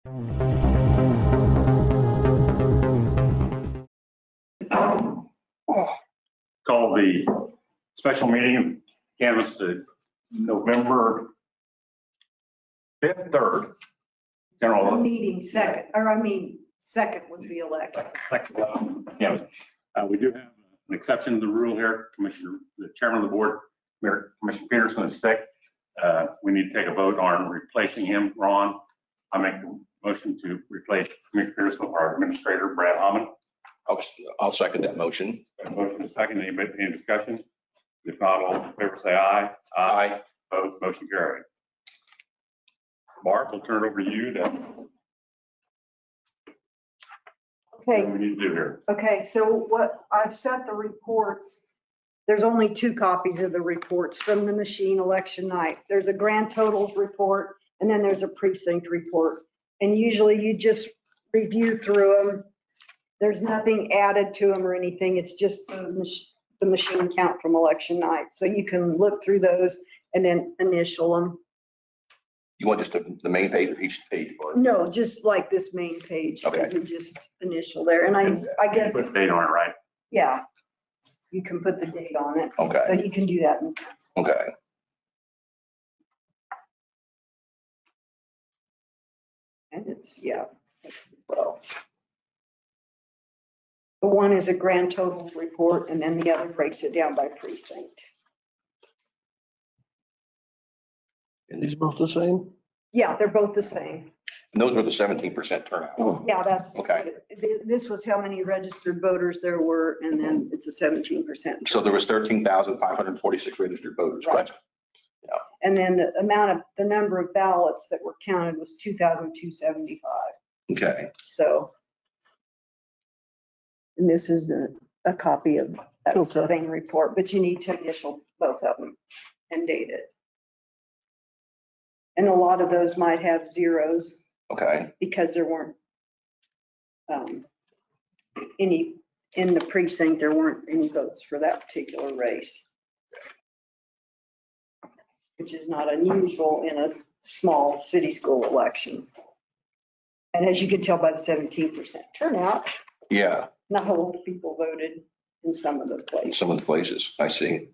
Call the special meeting, canvass to November 5th, 3rd. General Meeting second was the election. Canvass. We do have an exception to the rule here. Commissioner, the chairman of the board, Commissioner Peterson is sick. We need to take a vote on replacing him. Ron, I make the motion to replace Commissioner Peterson with our administrator, Brad Hammond. I'll second that motion. Motion is second. Any discussion? If not, all in favor say aye. Aye. Opposed, motion carried. Barb, we'll turn it over to you to Okay, what we need to do here. okay, so what I've set the reports, there's only 2 copies of the reports from the machine election night. There's a grand totals report and then there's a precinct report. And usually you just review through them. There's nothing added to them or anything. It's just the machine count from election night. So you can look through those and then initial them. You want just the main page or each page? Or? No, just like this main page. So Okay. you just initial there. And I guess, Put the date on it, right? yeah, you can put the date on it. Okay. So you can do that. Okay. And it's, yeah, well. The one is a grand totals report and then the other breaks it down by precinct. And these both the same? Yeah, they're both the same. And those were the 17% turnout. Yeah, that's. Okay. This was how many registered voters there were, and then it's a 17%. So there was 13,546 registered voters. Right. Correct? And then the number of ballots that were counted was 2,275. Okay. So. And this is a copy of that same report, but you need to initial both of them and date it. And a lot of those might have zeros Okay. because there weren't any, in the precinct, there weren't any votes for that particular race. Which is not unusual in a small city school election. And as you can tell by the 17% turnout, Yeah. not a lot of people voted in some of the places. Some of the places I see.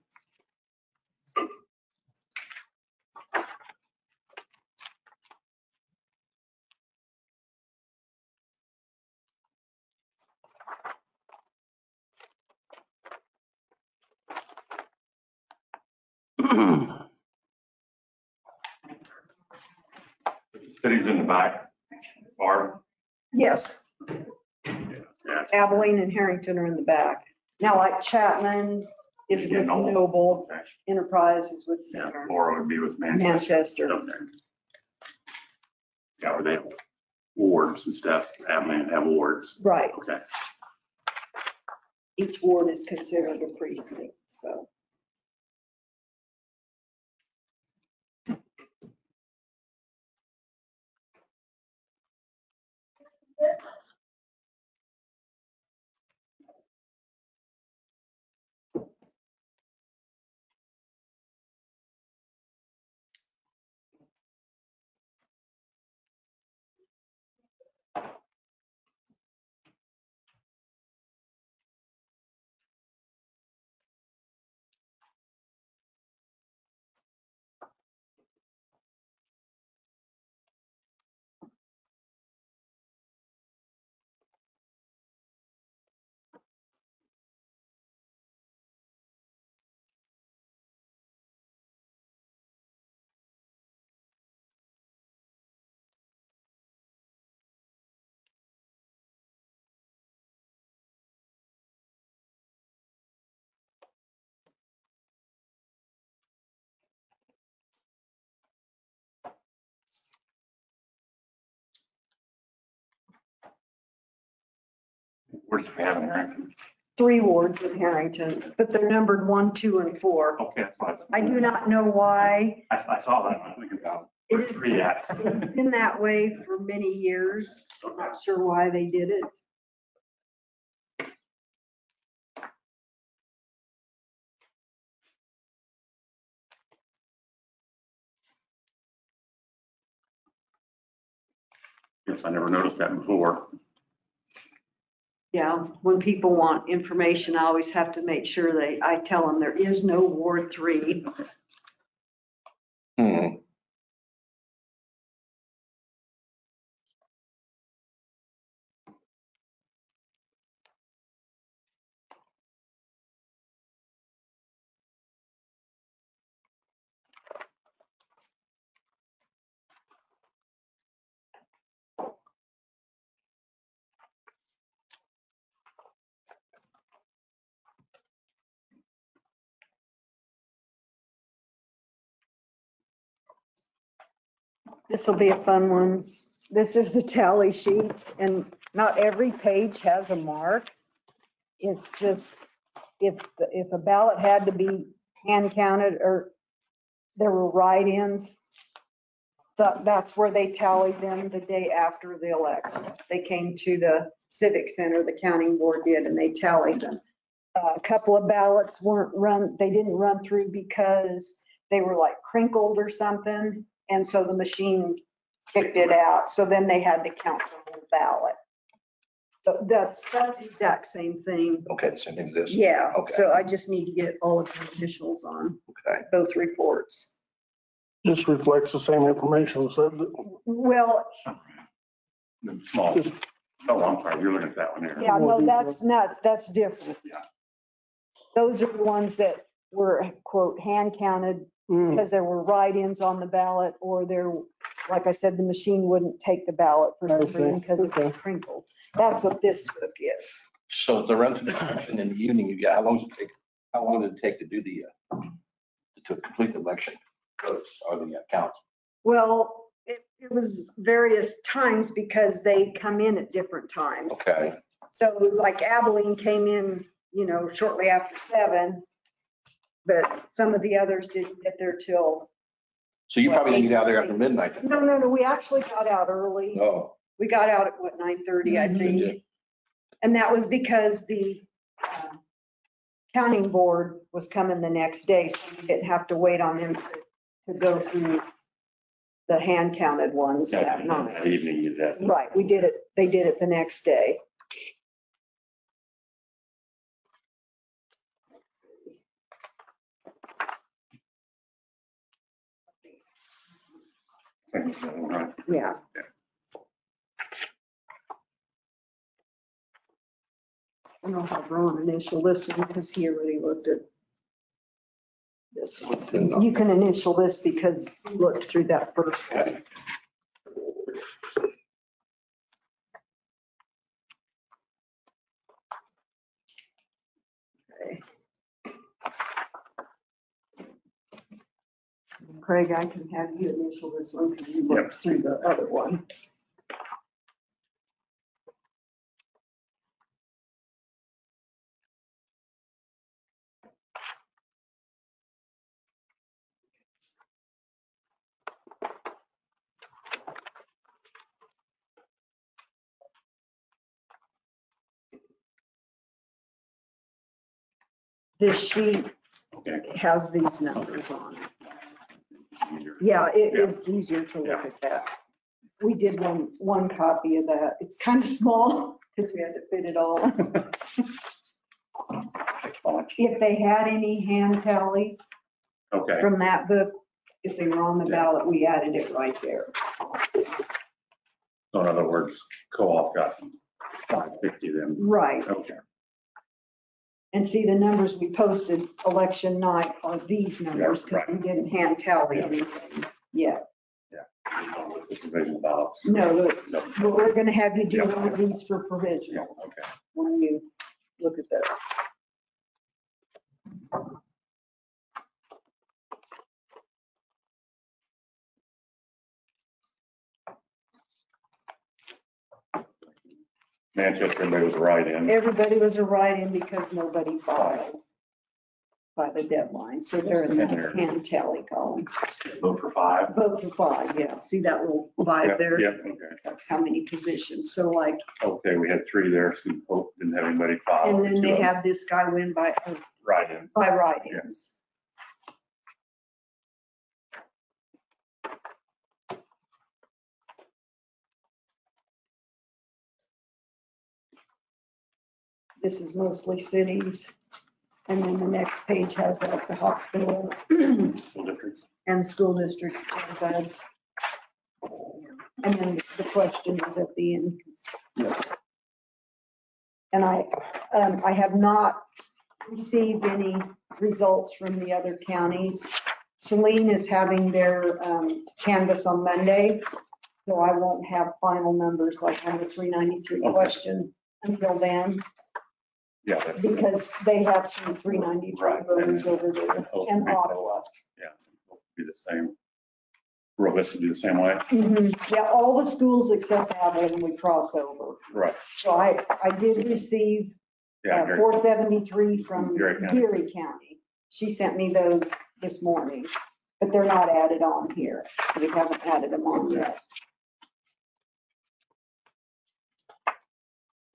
Cities in the back. Barb? Yes, Yeah. Abilene and Harrington are in the back. Now like Chapman is with Noble, Okay. Enterprise is with Yeah, Center, Laura would be with Manchester. Manchester. Okay. Yeah, where they have wards and stuff. Abilene have wards. Right, Okay. each ward is considered a precinct, so. Where's the family, right? 3 wards in Harrington, but they're numbered 1, 2, and 4. Okay, that's fine. I do not know why. I saw that. I'm thinking about It where's is 3 at? it's been that way for many years. I'm not sure why they did it. Guess I never noticed that before. Yeah, when people want information, I always have to make sure I tell them there is no Ward 3. Hmm. This will be a fun one. This is the tally sheets, and not every page has a mark. It's just if a ballot had to be hand counted or there were write-ins, that's where they tallied them the day after the election. They came to the Civic Center, the counting board did, and they tallied them. A couple of ballots they didn't run through because they were like crinkled or something. And so the machine kicked it out. So then they had to count the whole ballot. So that's the exact same thing. Okay, the same thing as this? Yeah, Okay. so I just need to get all of the initials on Okay. both reports. This reflects the same information, so Well, Small. Oh, I'm sorry, you're looking at that one here. yeah, no, that's nuts. That's different. Yeah. Those are the ones that were, quote, hand counted because there were write-ins on the ballot, or there, like I said, the machine wouldn't take the ballot for some I see. reason because it was Okay. crinkled. That's what this book is. So to run through the election in the evening, you got, how long did it take to do to complete the election votes or the count? Well, it was various times because they come in at different times. Okay. So like Abilene came in, shortly after 7, but some of the others didn't get there till, So you probably didn't get out there after midnight? no, we actually got out early. No. We got out at what, 9:30, I Did think. you? And that was because the counting board was coming the next day, so we didn't have to wait on them to go through the hand counted ones that night. That evening you did. Right, they did it the next day. Right. Yeah. I don't have Ron initial this one because he already looked at this one. You can initial this because you looked through that first one. Okay. Okay. Craig, I can have you initial this one because you looked through the other one. This sheet Okay. has these numbers on it. Yeah, it's easier to look at that. We did one copy of that. It's kind of small because we have to fit it all. If they had any hand tallies Okay. from that book, if they were on the ballot, we added it right there. So in other words, co-op got 550 then. Right. Okay. And see, the numbers we posted election night are these numbers because Yeah, we didn't hand tally Yeah. anything yet. The provisional ballots. No, No. but we're going to have you do Yeah. one of these for Yeah, provisional okay. when you look at those. Manchester, everybody was right in. Everybody was a write-in because nobody filed by the deadline. So they're in the hand tally column. Vote for 5. Vote for 5, yeah. See that little 5 there? Yeah, okay. That's how many positions. So like, Okay, we had 3 there, so Pope didn't have anybody file. and then Two they of them have this guy win by right in. write-ins. This is mostly cities. And then the next page has like the hospital School districts. and school district beds. And then the question is at the end. And I have not received any results from the other counties. Saline is having their canvas on Monday, so I won't have final numbers like on the 393 Okay. question until then, Yeah. that's- because they have some 393 Right. voters over there and Ottawa. Yeah, it'll be the same. Rovis will be the same way. Yeah, all the schools except Abilene we cross over. Right. So I did receive Yeah. Gary. 473 from Geary County. Geary County. She sent me those this morning, but they're not added on here. We haven't added them on yet.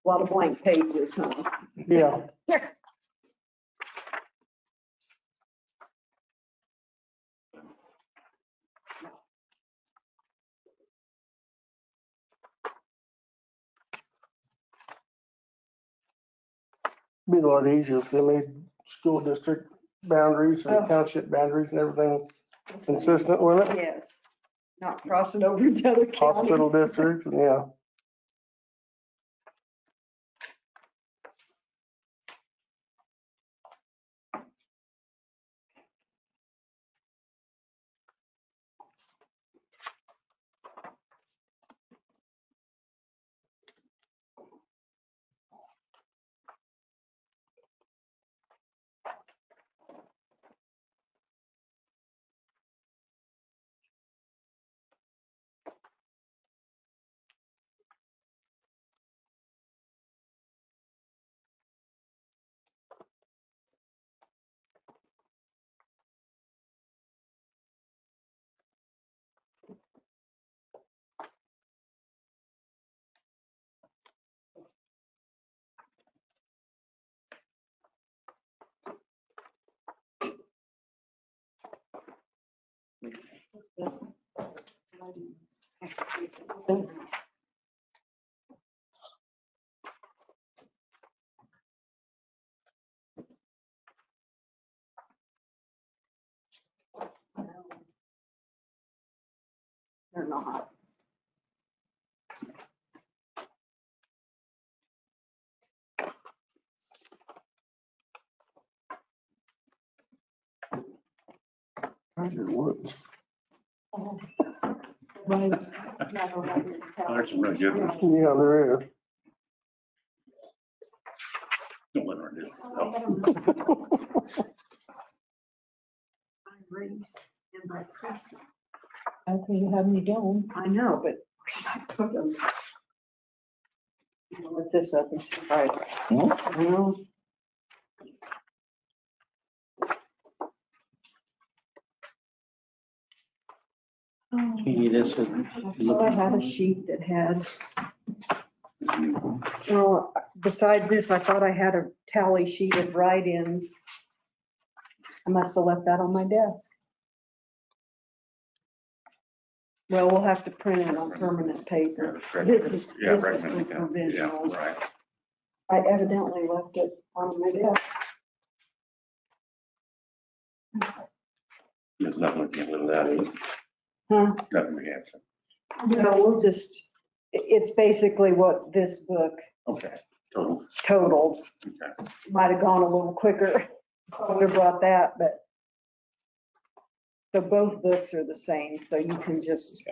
A lot of blank pages, huh? Yeah. Be a lot easier if they made school district boundaries and township boundaries and everything consistent with it. Yes, not crossing over into other Hospital counties. districts, yeah. They're not. Whoops. Right. Oh, there's some really good ones. Yeah, there is. Don't let her do it. No. By race and by precinct. Okay, you have me down. I know, but where did I put them? I'll Look this up and see if I. Well, This is. I thought I had a sheet that had, well, beside this, I thought I had a tally sheet of write-ins. I must have left that on my desk. Well, we'll have to print it on permanent paper. This is Yeah, for recommend, yeah, provisionals. right. I evidently left it on my desk. There's nothing we can do with that, is it? Huh? Nothing we have. No, we'll just, it's basically what this book Okay, total. totaled. Okay. Might have gone a little quicker. I would have brought that, but so both books are the same, so you can just,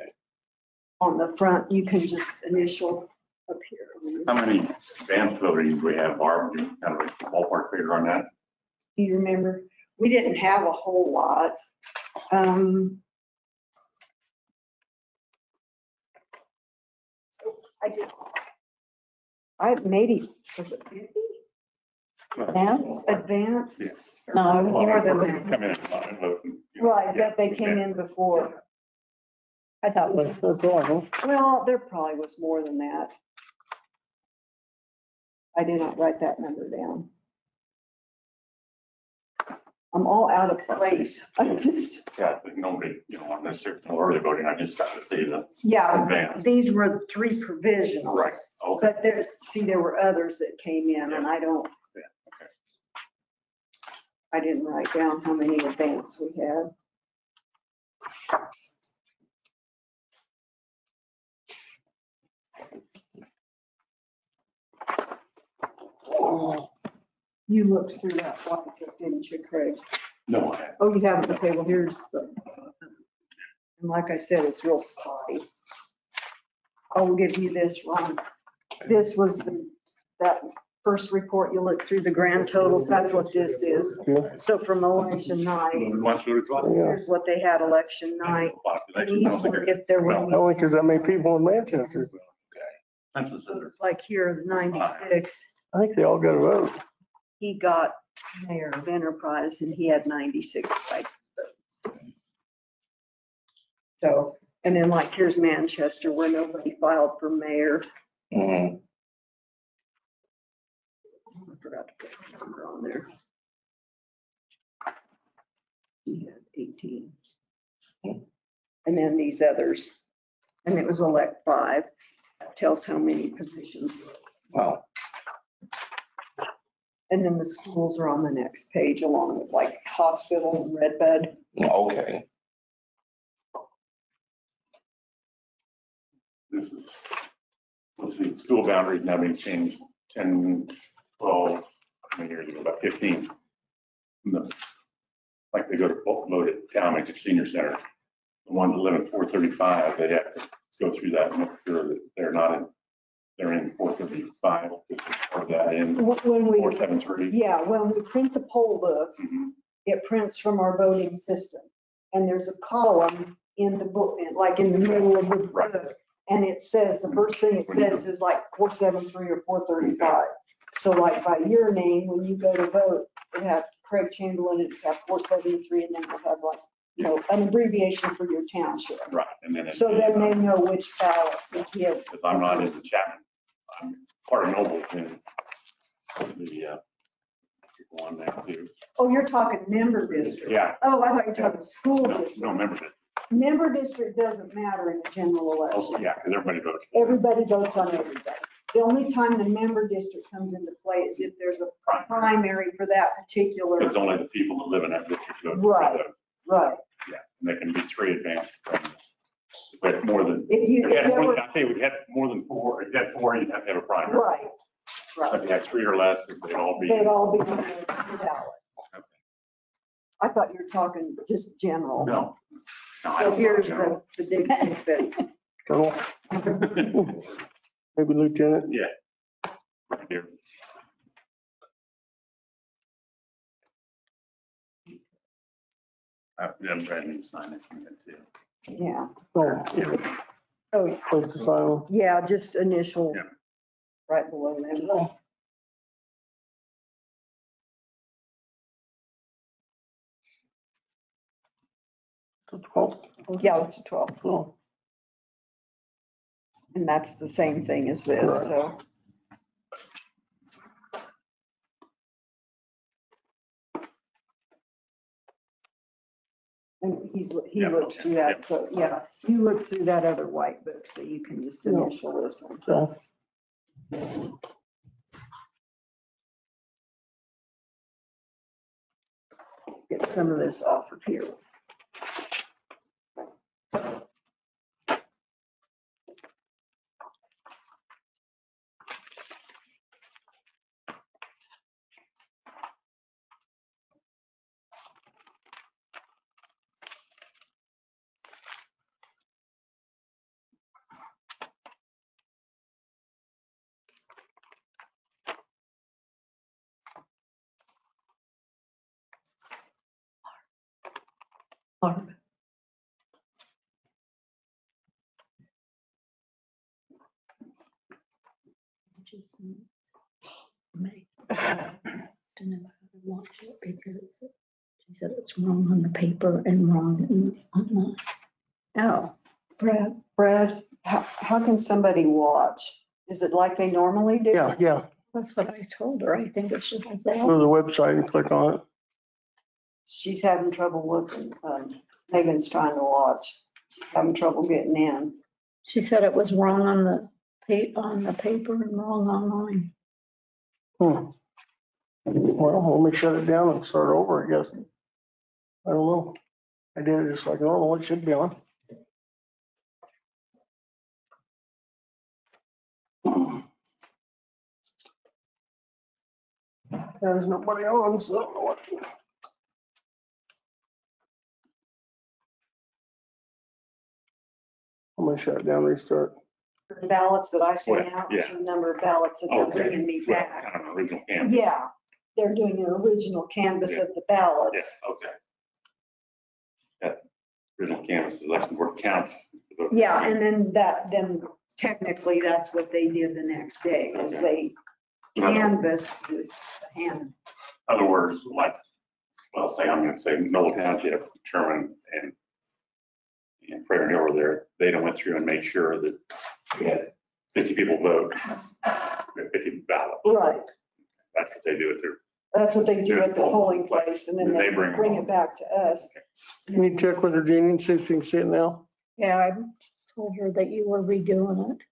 on the front, you can just initial up here. How many advanced voting do we have, Barb? Do you kind of a ballpark figure on that? Do you remember? We didn't have a whole lot. Maybe, was it 50? Advance? Advance? No, it was more than Well, that. come in and vote and, you know, Right, yeah, that they came in before. I thought, That's all, huh? Well, there probably was more than that. I did not write that number down. I'm all out of place. I just, Yeah, but nobody, on this, there's no early voting. I just got to see the yeah, advance. these were 3 provisionals. Right. Okay. But there were others that came in and I don't. Yeah, okay. I didn't write down how many advance we had. You looked through that one, didn't you, Craig? No, I haven't. Oh, you haven't? Okay, well, here's the, and like I said, it's real spotty. I'll give you this, Ron. This was that first report, you look through the grand totals, that's what this is. Yeah. So from election night, here's what they had election night. These were if there were, Only because that many people in Manchester. like here, 96, I think they all got a vote. he got mayor of Enterprise and he had 96 right votes. So, and then like here's Manchester where nobody filed for mayor. Mhm. I forgot to put the number on there. He had 18. And then these others, and it was elect 5. That tells how many positions. Wow. And then the schools are on the next page along with like hospital and Red Bud. Okay. This is, let's see, school boundaries now being changed 10, 12, how many years ago, about 15. Like they go to vote at town, like the senior center. The ones that live in 435, they have to go through that and make sure that they're in 435, or that in When we, 473. yeah, when we print the poll books, Mhm. it prints from our voting system. And there's a column in the book, like in the middle of the book. And it says, the first thing it says is like 473 or 435. So like by your name, when you go to vote, it has Craig Chamberlain, it have 473, and then it'll have like, an abbreviation for your township. Right, and then. So then they know which ballot to give. Because I'm not in the Chapman, I'm part of Noble in the one there too. Oh, you're talking member district. Yeah. Oh, I thought you were talking school No, district. no, remember that. Member district doesn't matter in a general Also, election. yeah, because everybody votes. Everybody votes on everybody. The only time the member district comes into play is if there's a primary for that particular. It's only the people that live in that district. vote. Right. Right. Yeah, and they can be 3 advanced. If we had more than, If you, if we if had there more, were, I tell you, we had more than 4, if you had 4, you'd have to have a primary. right, But right. if you had 3 or less, they'd all be. They'd all be on the ballot. I thought you were talking just general. No. No, I So don't here's know. the big thing. Colonel, maybe lieutenant. Yeah. Right here. I'm Brandon sign this one too. Yeah. Oh, Oh, yeah. close to final. Yeah, just initial. Yeah. Right below them. To 12. Yeah, it's a 12. Oh, And that's the same thing as this, Right. so. And he Yeah, looked okay, through that, yeah. so, yeah, you looked through that other white book, so you can just Yeah. initial this one. so, Get some of this off of here. Barb. To know how to watch it because she said it's wrong on the paper and wrong online. Oh, Brad, how can somebody watch? Is it like they normally do? yeah. That's what I told her. I think it's just like Go that. to the website and click on it. she's having trouble looking. Megan's trying to watch. She's having trouble getting in. She said it was wrong on the paper and wrong online. Well, let me shut it down and start over, I guess. I don't know. I did it just like normal. It should be on. There's nobody on, so I don't know what. I'm gonna shut it down, restart. The ballots that I sent Well, out, yeah. the number of ballots that they're Okay. bringing me Well, back. kind of an original canvas. Yeah, they're doing an original canvas Yeah. of the ballots. Yeah, okay. That's original canvas, election board counts. the vote. Yeah, and then technically that's what they did the next day, is they canvassed the hand. In other words, like, well, say, I'm gonna say Noel Township, Sherman and Fred and Hill were there. They done went through and made sure that we had 50 people vote, 50 ballots. Right, That's what they do at their, that's what they do at the polling place, and then they bring it back to us. Can you check with her, Jeannie, and see if you can see it now? Yeah, I told her that you were redoing it.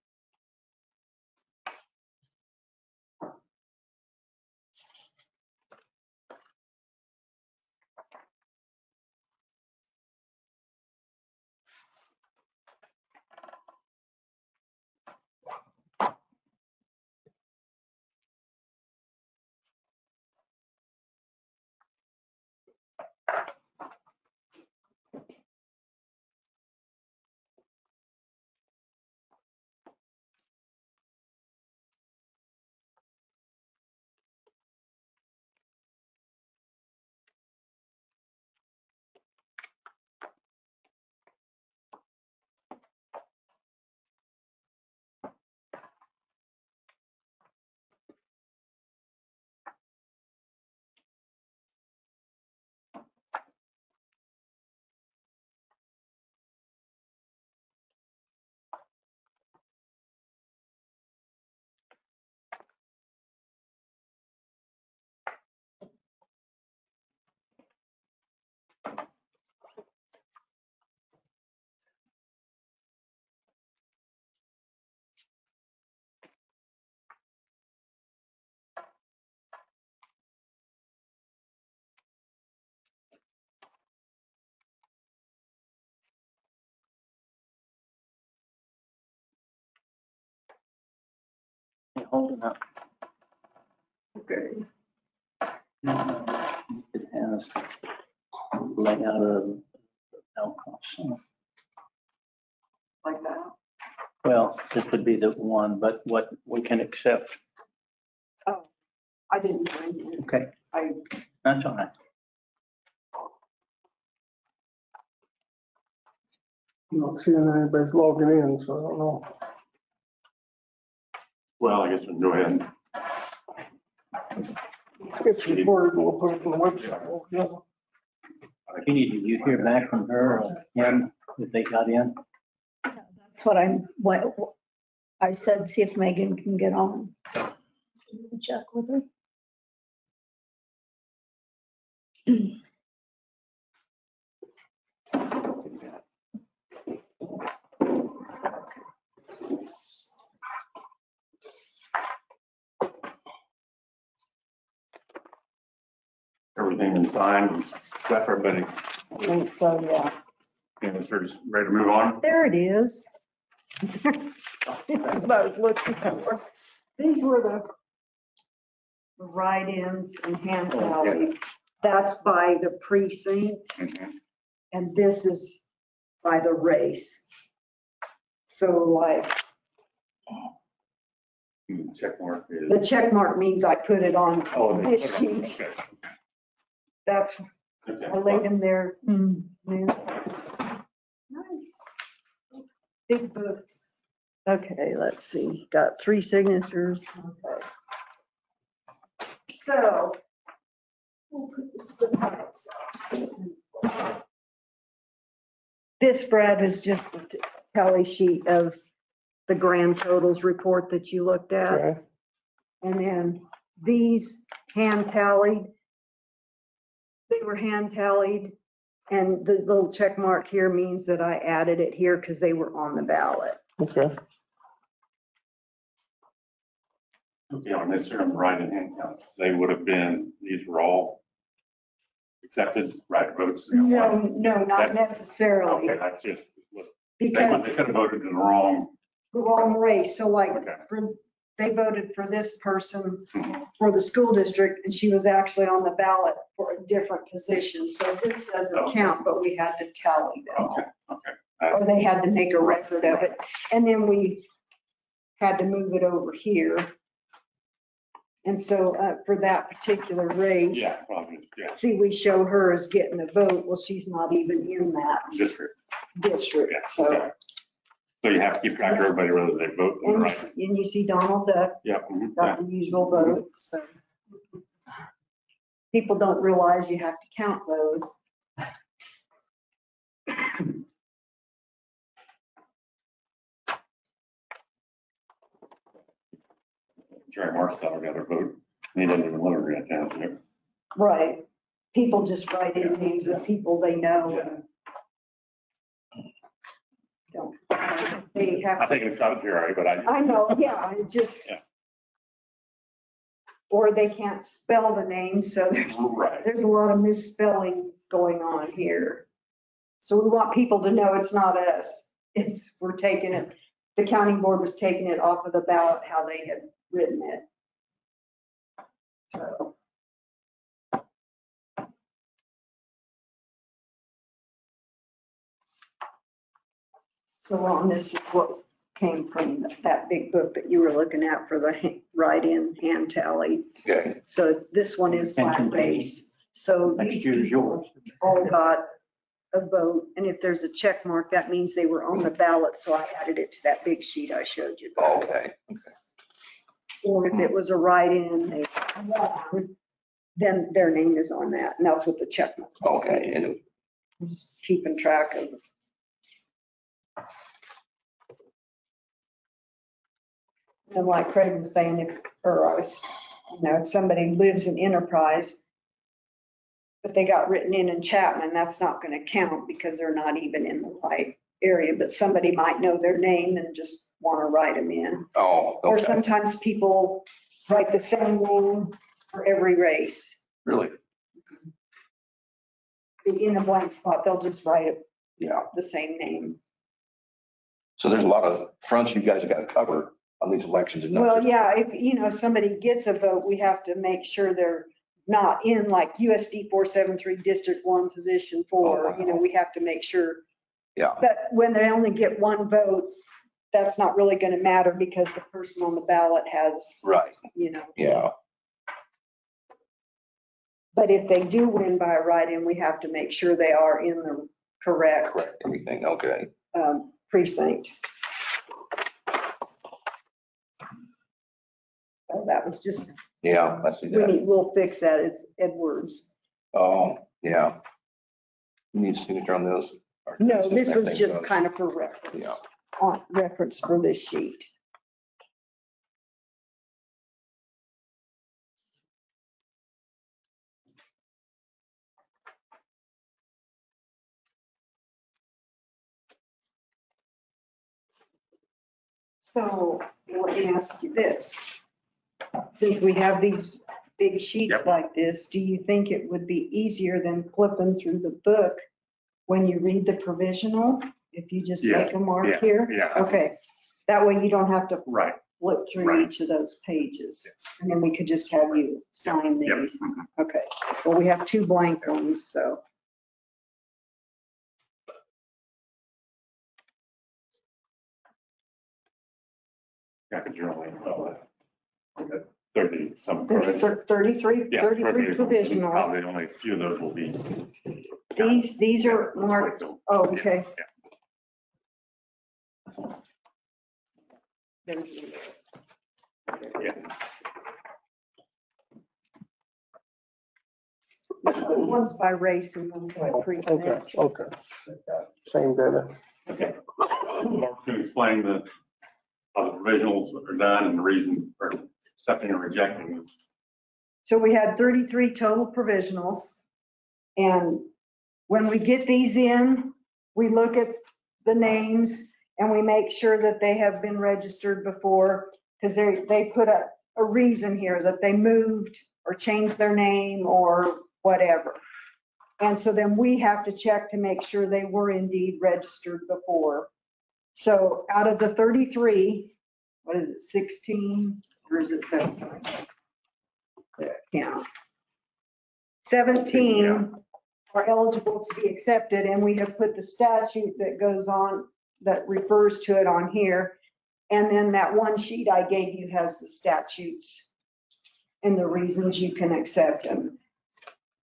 Holding up. Okay. It has layout of Alcos. Like that. Well, this would be the one, but what we can accept. Oh, I didn't bring it. Okay, that's all right. I'm not seeing anybody's logging in, so I don't know. well, I guess we can go ahead and It's recorded, we'll put it on the website. Yeah. Katie, did you hear back from her or him if they got in? That's what I said, see if Megan can get on. Check with her. everything in signed and stuff, everybody, I think so, yeah. we're just ready to move on. There it is. What I was looking for. These were the write-ins and hand tally. That's by the precinct, Mhm. and this is by the race. So like, Check mark is. the check mark means I put it on Oh, they this put it on, sheet. okay. That's, Okay. I laid them there. Nice. Big books. Okay, let's see. Got 3 signatures. Okay. So. we'll put this to the side. This, Brad, is just the tally sheet of the grand totals report that you looked at. Okay. And then these hand tallied They were hand tallied, and the little check mark here means that I added it here because they were on the ballot. Okay. Okay, on this here on the right hand counts, they would have been, these were all accepted, right votes? No, not necessarily, Okay, that's just, they could because have voted in the wrong. the wrong race. So like, Okay. they voted for this person for the school district, and she was actually on the ballot for a different position. So this doesn't count, but we had to tally them all. Okay. Or they had to make a record of it. And then we had to move it over here. And so for that particular race, Yeah, probably, yeah. see, we show her as getting a vote. Well, she's not even in that District. district. Yeah, So, okay. So you have to keep track of everybody, whether they vote on the right. and you see Donald Duck Yeah. got the usual vote. So people don't realize you have to count those. Jerry Marstow got a vote. He doesn't even live in that township. Right. People just write in names of people they know. And don't, they I have, think it's not Jerry, but I know, yeah, I just, Yeah. or they can't spell the name, so Right. there's a lot of misspellings going on here. So we want people to know it's not us. We're taking it, the county board was taking it off of the ballot, how they had written it. So. So Ron, this is what came from that big book that you were looking at for the write-in hand tally. Okay. So this one is by race. So Next these year is yours. all got a vote, and if there's a check mark, that means they were on the ballot, so I added it to that big sheet I showed you. Okay. Or if it was a write-in, they won, then their name is on that, and that's what the check mark. Okay. And Just keeping track of. And like Craig was saying, if somebody lives in Enterprise, but they got written in Chapman, that's not going to count because they're not even in the right area, but somebody might know their name and just want to write them in. oh, Or okay. sometimes people write the same name for every race. Really? In a blank spot, they'll just write it Yeah. the same name. So there's a lot of fronts you guys have got to cover on these elections. And not Well, just- yeah, if somebody gets a vote, we have to make sure they're not in like USD 473 District 1 Position 4. Oh, wow. We have to make sure. Yeah. But when they only get one vote, that's not really going to matter because the person on the ballot has, Right. Yeah. But if they do win by a write-in, we have to make sure they are in the correct Correct. Everything. Okay. precinct. So that was just, Yeah. I see that. we'll fix that. It's Edwards. Oh, yeah. You need a signature on those? Or No, just this was everything just goes? kind of for reference, Yeah. on reference for this sheet. So let me ask you this. Since we have these big sheets Yep. like this, do you think it would be easier than flipping through the book when you read the provisional? If you just make a mark Yeah, here? yeah. Okay, that way you don't have to Right. flip through Right. each of those pages. And then we could just have you sign Yep. these. Okay, well, we have two blank ones, so. Yeah, because you're only, 30 some. There's 33 Yeah, provisionals. Probably only a few of those will be. These are marked, oh, okay. Yeah. One's by race and one's by precinct. Okay. Same data. Mark can explain how the provisionals are done and the reason for accepting and rejecting them. So we had 33 total provisionals. And when we get these in, we look at the names and we make sure that they have been registered before, because they put a reason here that they moved or changed their name or whatever. And so then we have to check to make sure they were indeed registered before. So out of the 33, what is it, 16 or is it 17? Yeah. 17 are eligible to be accepted, and we have put the statute that goes on, that refers to it on here. And then that one sheet I gave you has the statutes and the reasons you can accept them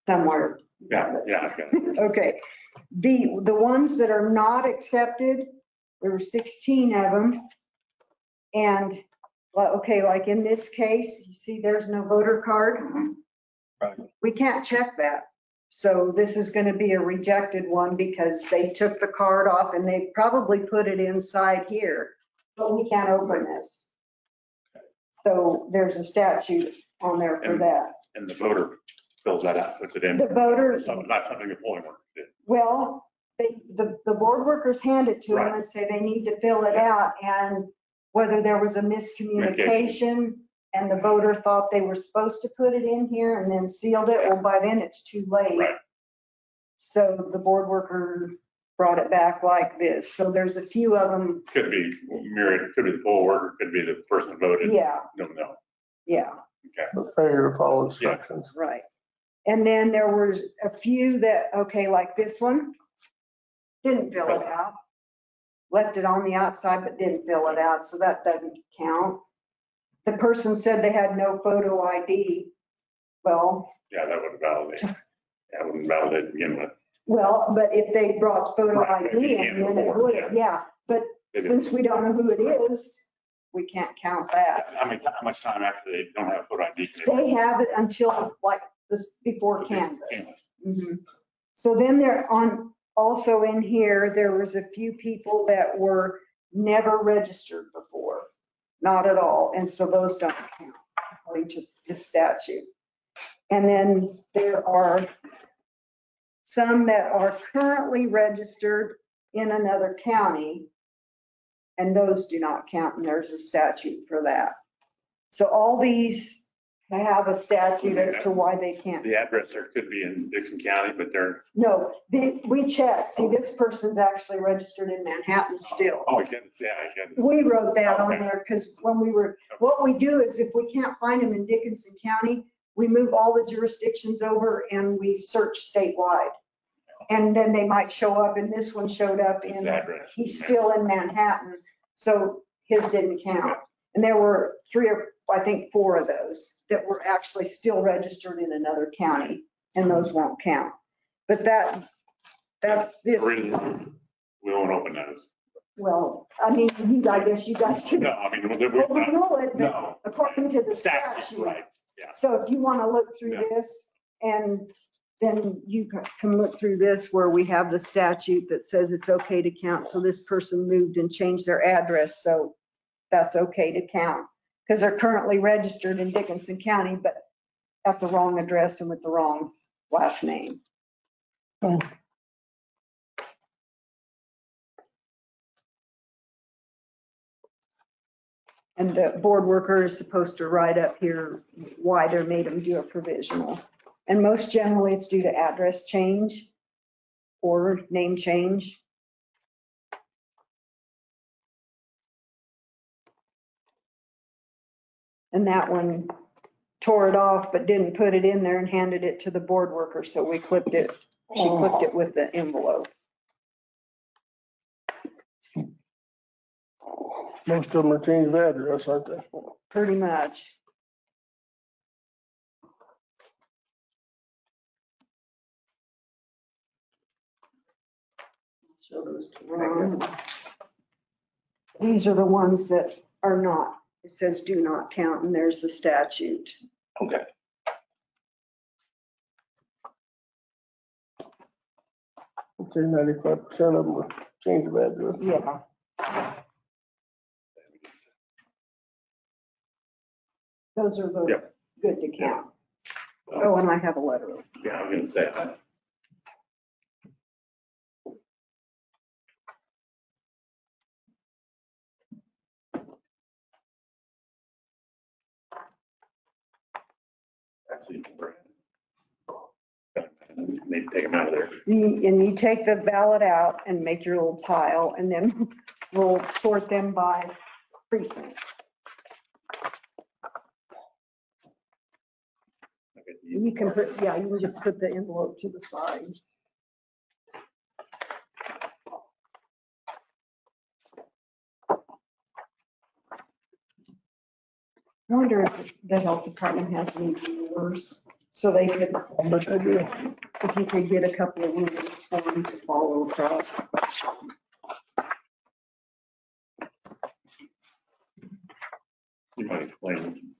somewhere. Yeah. Okay. The ones that are not accepted, there were 16 of them. And, well, okay, like in this case, you see there's no voter card. Right. We can't check that. So this is going to be a rejected one because they took the card off and they probably put it inside here, but we can't open this. So there's a statute on there for that. And the voter fills that out, puts it in. The voters, Not something the polling workers did. well, the board workers hand it to them and say they need to fill it out, and whether there was a miscommunication and the voter thought they were supposed to put it in here and then sealed it, well, by then it's too late. Right. So the board worker brought it back like this. So there's a few of them. Could be mirrored, could be the poll worker, could be the person who voted. Yeah, Don't know. yeah, Okay. The failure to follow instructions. right. And then there was a few that, okay, like this one, didn't fill it out. Left it on the outside, but didn't fill it out, so that doesn't count. The person said they had no photo ID. Well, Yeah, that wouldn't validate. That wouldn't validate to begin with. but if they brought photo Right, ID in, then it would, yeah. But since we don't know who it is, we can't count that. How much time after they don't have photo ID? They have it until like this, before canvas. Canvas. Mhm. So then also in here, there was a few people that were never registered before, not at all. And so those don't count according to the statute. And then there are some that are currently registered in another county, and those do not count, and there's a statute for that. So all these have a statute as to why they can't. The address there could be in Dixon County, but they're, No, we checked. See, this person's actually registered in Manhattan still. oh, I get it. Yeah, I get it. We wrote that on Okay. there because what we do is if we can't find them in Dickinson County, we move all the jurisdictions over and we search statewide. And then they might show up, and this one showed up The in, address. he's still in Manhattan, so his didn't count. And there were 3 or I think 4 of those that were actually still registered in another county, and those won't count. But that's this. We won't open those. Well, I mean, I guess you guys can No, I mean, overrule it, but no. according to the Statute, statute. right, yeah. So if you want to look through Yeah. this, and then you can look through this where we have the statute that says it's okay to count. So this person moved and changed their address, so that's okay to count. Because they're currently registered in Dickinson County, but at the wrong address and with the wrong last name. And the board worker is supposed to write up here why they made them do a provisional. And most generally, it's due to address change or name change. And that one tore it off, but didn't put it in there and handed it to the board worker, so we clipped it. She clipped it with the envelope. Most of them are changed of address, aren't they? Pretty much. Show those to Ron. These are the ones that are not, it says do not count, and there's the statute. Okay. I'd say 95% of them are changed of address. Yeah. Those are the Yep. good to count. Oh, and I have a letter. Yeah, I'm gonna say that. Maybe take them out of there. And you take the ballot out and make your little pile, and then we'll sort them by precinct. You can put, yeah, you can just put the envelope to the side. I wonder if the health department has any rulers, so they could, But I do. if you could get a couple of rulers for them to follow across. You might explain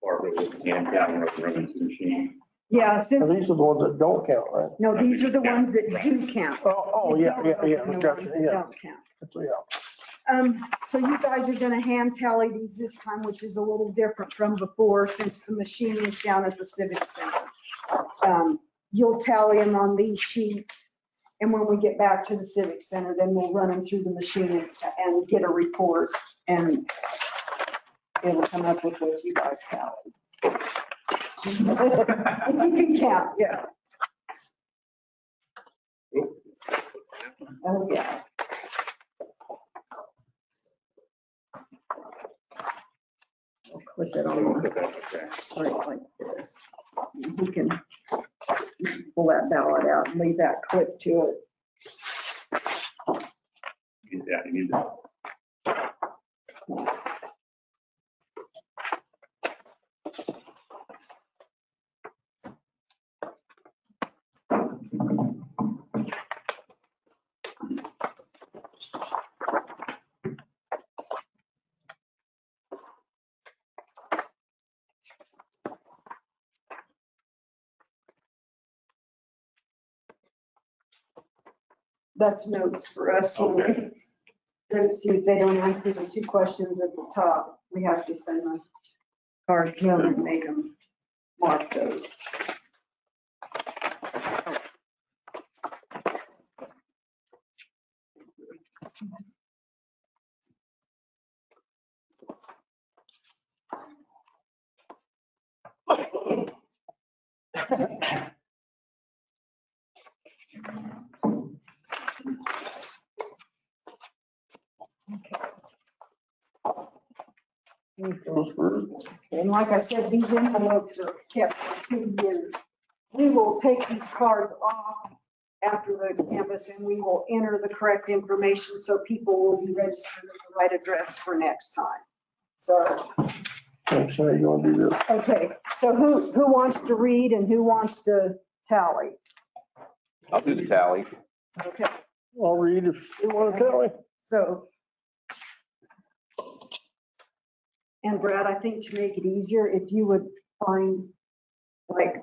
Barbara with the hand counting of the Remington machine. Yeah, And since, these are the ones that don't count, right? no, these are the ones that do count. Oh, yeah, The yeah. ones Gotcha, that yeah. don't count. Yeah. So you guys are gonna hand tally these this time, which is a little different from before, since the machine is down at the Civic Center. You'll tally them on these sheets, and when we get back to the Civic Center, then we'll run them through the machine and get a report, and it'll come up with what you guys tallied. You can count, yeah. Oh, yeah. I'll clip it on right like this. You can pull that ballot out and leave that clip to it. Yeah, you need that. That's notes for us. When Okay. we see if they don't answer the two questions at the top, we have to send a card to them and make them mark those. Those first. And like I said, these envelopes are kept for 2 years. We will take these cards off after the canvas and we will enter the correct information so people will be registered at the right address for next time. So, I'm sorry, you want to do this? okay, so who wants to read and who wants to tally? I'll do the tally. Okay, I'll read if you want to tell me. so. And Brad, I think to make it easier, if you would find, like,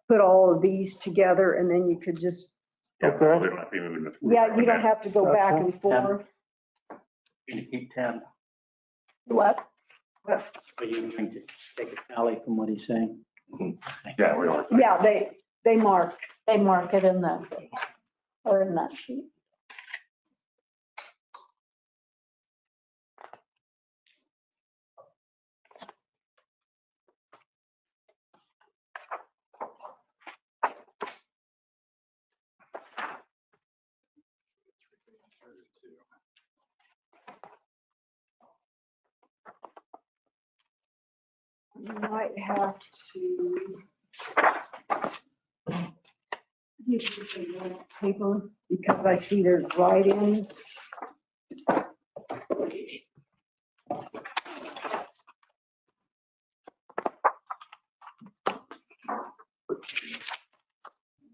put all of these together and then you could just, Yeah, Okay. we don't have to be moving this. yeah, you don't have to go back and forth. You keep tab, What? are you going to take a tally from what he's saying? Yeah, we are. Yeah, they mark. They mark it in that, or in that sheet. You might have to give me some paper because I see there's write-ins.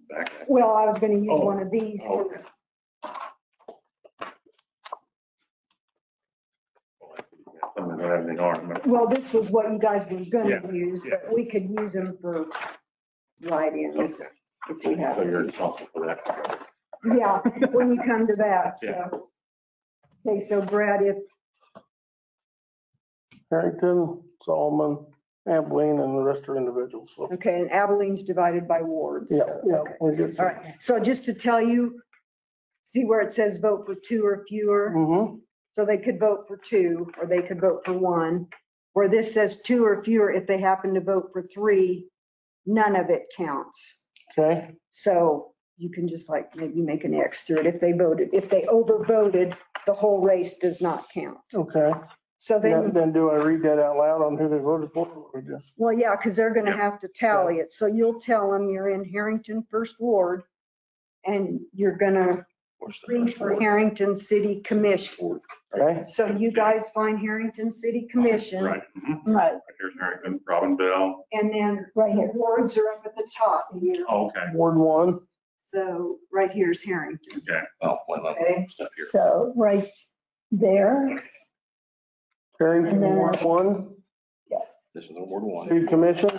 Back. Well, I was gonna use one of these. Oh. 'Cause- Someone don't have anything on them. Well, this was what you guys were gonna Yeah, use, yeah. but we could use them for write-ins Okay. if we have So you're it. responsible for that. Yeah, when you come to that, so. Okay, so Brad, if, Harrington, Solomon, Abilene, and the rest are individuals. So, okay, and Abilene's divided by wards. yeah, so, yeah, okay. we're good. All right, so just to tell you, see where it says vote for 2 or fewer? Mm-hmm. So they could vote for 2 or they could vote for 1. Where this says 2 or fewer, if they happen to vote for 3, none of it counts. Okay, So you can just like maybe make an X through it. If they overvoted, the whole race does not count. okay. So then, Then do I read that out loud on who they voted for? well, yeah, because they're going to Yeah. have to tally it. So you'll tell them you're in Harrington First Ward and you're going to Where's the read first for word? Harrington City Commission. Okay, So you guys find Harrington City Commission. Right. Mhm. Right, Right here's Harrington, Robin Bell. And then right here. wards are up at the top here. Oh, okay, Ward 1, So right here's Harrington. okay. Oh, well, Okay. stuff here. So right there, Harrington And then- Ward 1, yes. This is the Ward 1 City Commission,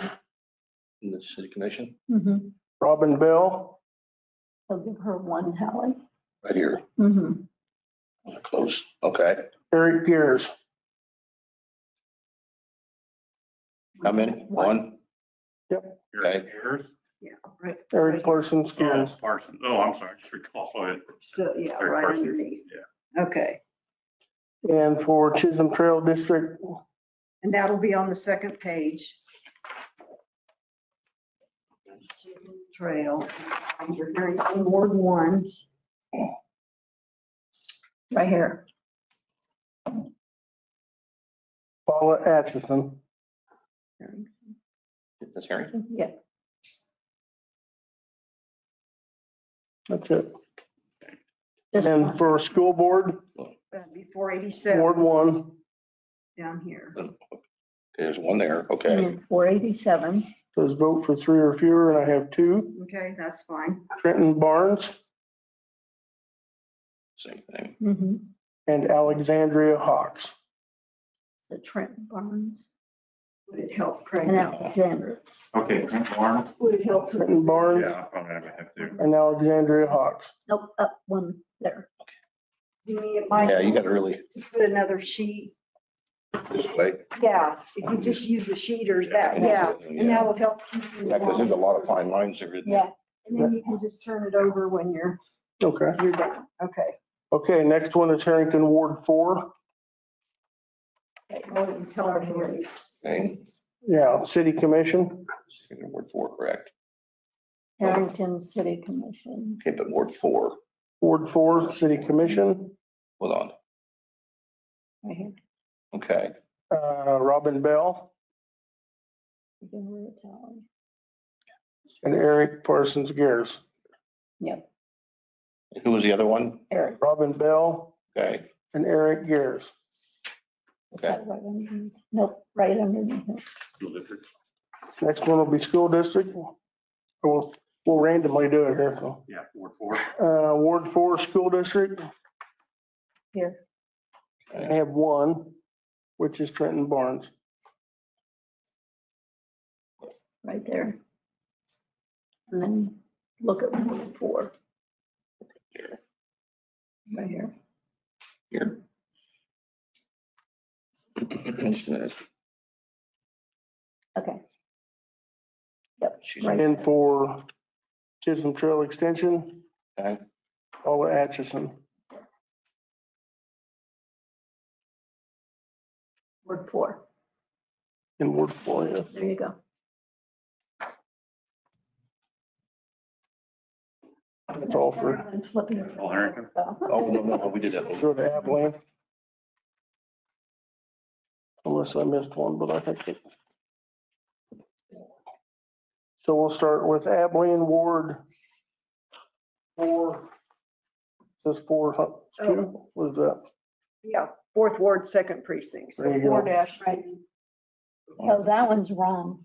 in the city commission, Mm-hmm. Robin Bell, I'll give her one, Helen. right here. Mm-hmm. Close. Okay. Eric Gears. How many? One? Okay. Here's Yeah, right. Eric Parsons Oh, Gears. Parsons. Oh, I'm sorry, just recall it. So, yeah, Eric right Parsons. underneath. Yeah. Okay. And for Chisholm Trail District, And that'll be on the second page. Trail, you're Harrington Ward 1. Right here. Paula Atchison. That's Harrington. Yeah. That's it. Just And one. for school board, That'd be 487 Ward 1, down here. There's one there. Okay. And 487. says vote for 3 or fewer, and I have 2. Okay, that's fine. Trenton Barnes Same thing. Mm-hmm. and Alexandria Hawks. So Trent Barnes Would it help, Craig? and Alexander. Okay, Trent Warren. Would it help? Trenton Barnes Yeah, I'll probably have to. and Alexandria Hawks. Nope, up one there. You need it, Mike, Yeah, you got to really to put another sheet. this way. Yeah, if you just use a sheet or that, yeah, and that'll help keep you. Yeah, because there's a lot of fine lines there. isn't there? Yeah. And then you can just turn it over when you're Okay. done. Okay. Okay, next one is Harrington Ward 4. Oh, you tell her who it is. Okay. Yeah, City Commission. Ward 4, correct. Harrington City Commission. Okay, but Ward 4, Ward 4, City Commission. hold on. Right here. Okay. Robin Bell You can read it, Helen. and Eric Parsons Gears. Yep, Who was the other one? Eric. Robin Bell Okay. and Eric Gears. Is that right underneath? Nope, right underneath it. School district. Next one will be school district. We'll randomly do it here. So, Yeah, Ward 4. Ward 4, school district. Here. I have 1, which is Trenton Barnes. Right there. And then look at 4. Here. Right here. Here. Okay. Yep, She's right. And for Chisholm Trail Extension, Okay. Paula Atchison. Word 4. In Ward 4, yeah. There you go. That's all for, I'm flipping it. All Harrington? Oh, no, we did that. go to Abilene. Unless I missed one, but I think it. So we'll start with Abilene Ward 4. Says 4, what is that? Yeah, 4th Ward, 2nd Precinct. So There you go. 4-3. Oh, that one's wrong.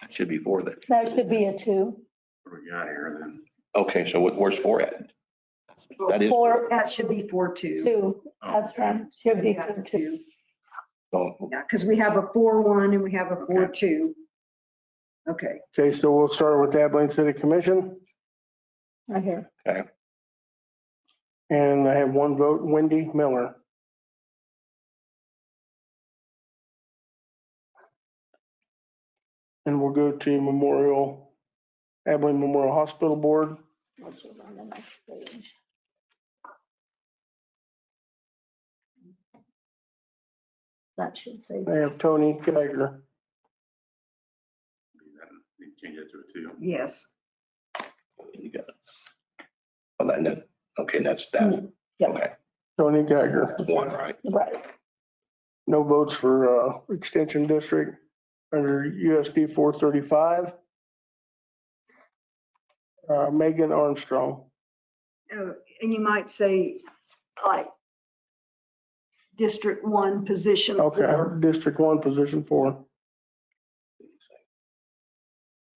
It should be 4 then. That should be a 2. What do we got here then? Okay, so where's 4 at? That is. 4, That should be 4-2. 2. That's right. Should be Yeah, 2. Oh, Yeah, because we have a 4-1 and we have a 4-2. Okay, Okay, so we'll start with Abilene City Commission. Right here. okay. And I have 1 vote, Wendy Miller. And we'll go to Abilene Memorial Hospital Board. Which is on the next page. That should say, I have Tony Geiger. change it to a 2. Yes. You got it. Oh, that, okay, that's that. Yep. Okay, Tony Geiger. that's one, right? Right. No votes for extension district under USD 435. Megan Armstrong. And you might say like District 1, position Okay, 4. District 1, position 4.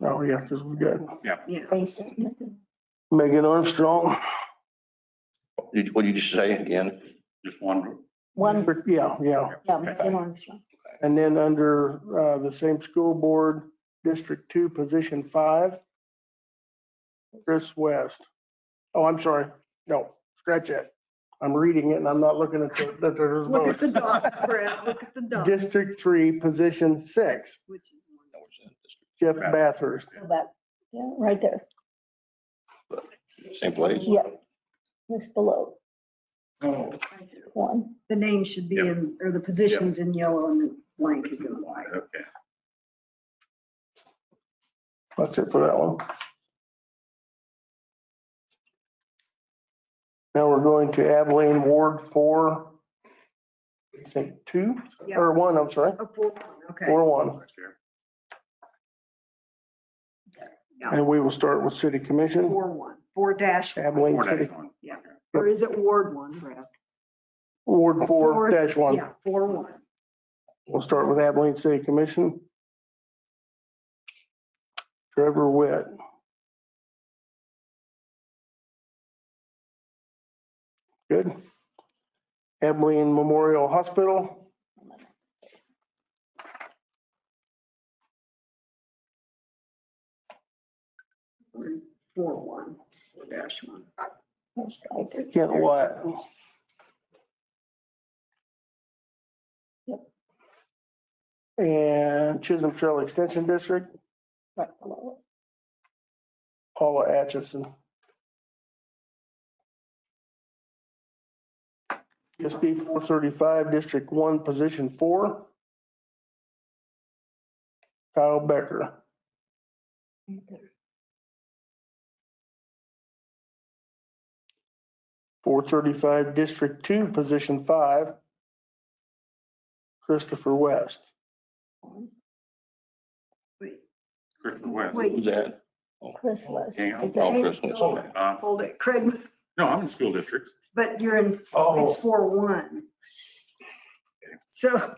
Oh, yeah, because we got Yeah. Megan Armstrong. What did you just say again? Just one. One, Yeah. yeah, Megan Armstrong. And then under the same school board, District 2, position 5, Chris West. Oh, I'm sorry. No, scratch it. I'm reading it and I'm not looking at that there's Look at votes. the dots, Brad. Look at the dots. District 3, position 6, Which is That was in Jeff Bathurst. Go back. Yeah, right there. Same place? Yeah. Just below Oh. right there. one. The name should be Yep. in, or the position's in yellow and the blank is in white. Okay. That's it for that one. Now we're going to Abilene Ward 4, I think 2 Yeah. or 1, I'm sorry, Oh, 4, okay. 4-1. Vice Chair. Yeah. And we will start with city commission, 4-1, 4-1, Abilene City, 4-1. yeah. Or is it Ward 1, Brad? Ward 4-1. Yeah, 4-1. We'll start with Abilene City Commission. Trevor Witt. Good. Abilene Memorial Hospital. Or 4-1, 4-1. That's right there. Kent Watt. Yep. And Chisholm Trail Extension District, Right below Paula Atchison. SD 435, District 1, Position 4. Kyle Becker. it. Right there. 435, District 2, Position 5. Christopher West. Wait, Christopher West. Wait. Who's that? Chris West. Hang on. Right Oh, there. Chris West, okay. hold it, Craig, No, I'm in school districts. but you're in, Oh. it's 4-1. So,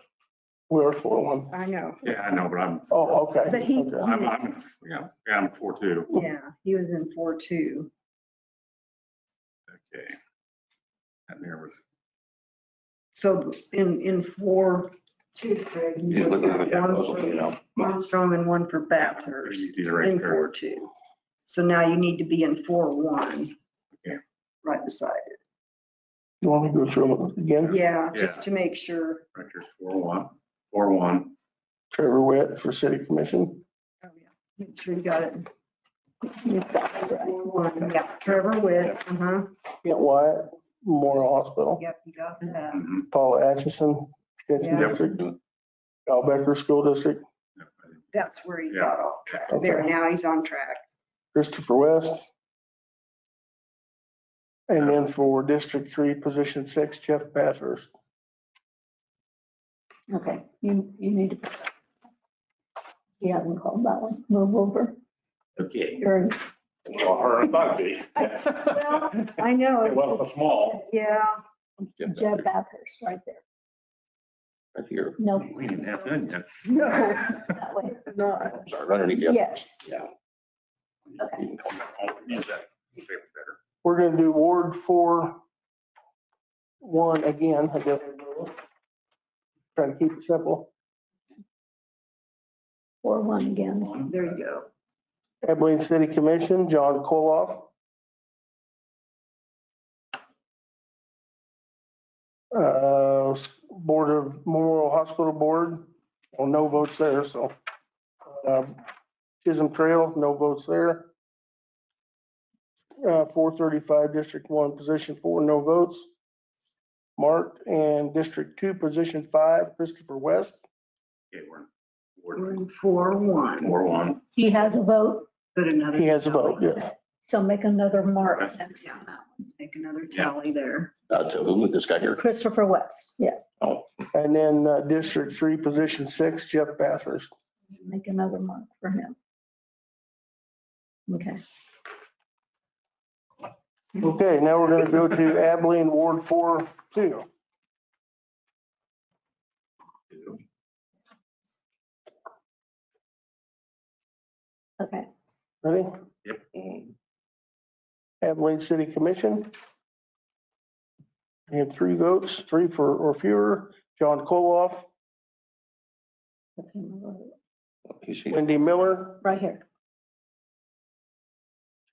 We're 4-1. I know, Yeah, I know, but I'm, Oh, okay. But he- Okay. I'm, in, yeah, I'm 4-2. yeah, he was in 4-2. Okay. And there was, So in 4-2, Craig, you He's would looking have at that, one you know. for Armstrong and one for Bathurst these are right in there. 4-2. So now you need to be in 4-1. Okay. Right beside it. You want me to go through them again? Yeah, Yeah. just to make sure. Right there's 4-1, 4-1. Trevor Witt for City Commission. Oh, yeah. Make sure you got it. You've got it right. 4-1, yeah, Trevor Witt, Kent Wyatt, Memorial Hospital. yep, you got that. Mhm. Paula Atchison, Extension Yeah. District. Kyle Becker School District. Yep. That's where he Yeah. got off track. Okay. There, now he's on track. Christopher West. And then for District 3, Position 6, Jeff Bathurst. Okay, you need to. You haven't called that one. Move over. Okay. You're in. Well, her and Bugby. Well, I know. Well, it's small. Yeah, Jeff Bathurst, right there. Right here. No, We didn't have done yet. no, that way. no. Sorry, right underneath you. Yes. Yeah. Okay. You can call that. I'll use that paper better. We're going to do Ward 4-1 again. I guess. Trying to keep it simple. 4-1 again. There you go. Abilene City Commission, John Koloff. Board of Memorial Hospital Board, well, no votes there, so. Chisholm Trail, no votes there. 435, District 1, Position 4, no votes. Marked, and District 2, Position 5, Christopher West. Okay, we're in Ward 4-1. 4-1. He has a vote, Put another. He has a tally. vote, yeah. so make another mark Okay. next to that. Make another Yeah. tally there. To whom, this guy here? Christopher West, yeah, Oh, And then District 3, Position 6, Jeff Bathurst. make another mark for him. Okay, Okay, now we're going to go to Abilene Ward 4, 2. okay. Ready? mm, Abilene City Commission. We have 3 votes, 3 for or fewer. John Koloff, Give him a vote. he's here. Wendy Miller, Right here,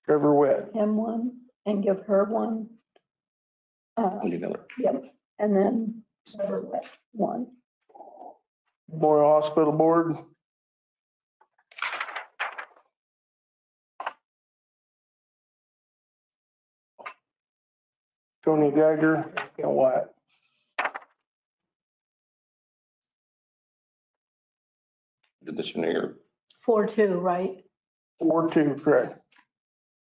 Trevor Witt. him one and give her one. Wendy Miller. Yep, and then Trevor West, one. Memorial Hospital Board. Tony Geiger and Wyatt. Did this one here. 4-2, right? Ward 2, correct.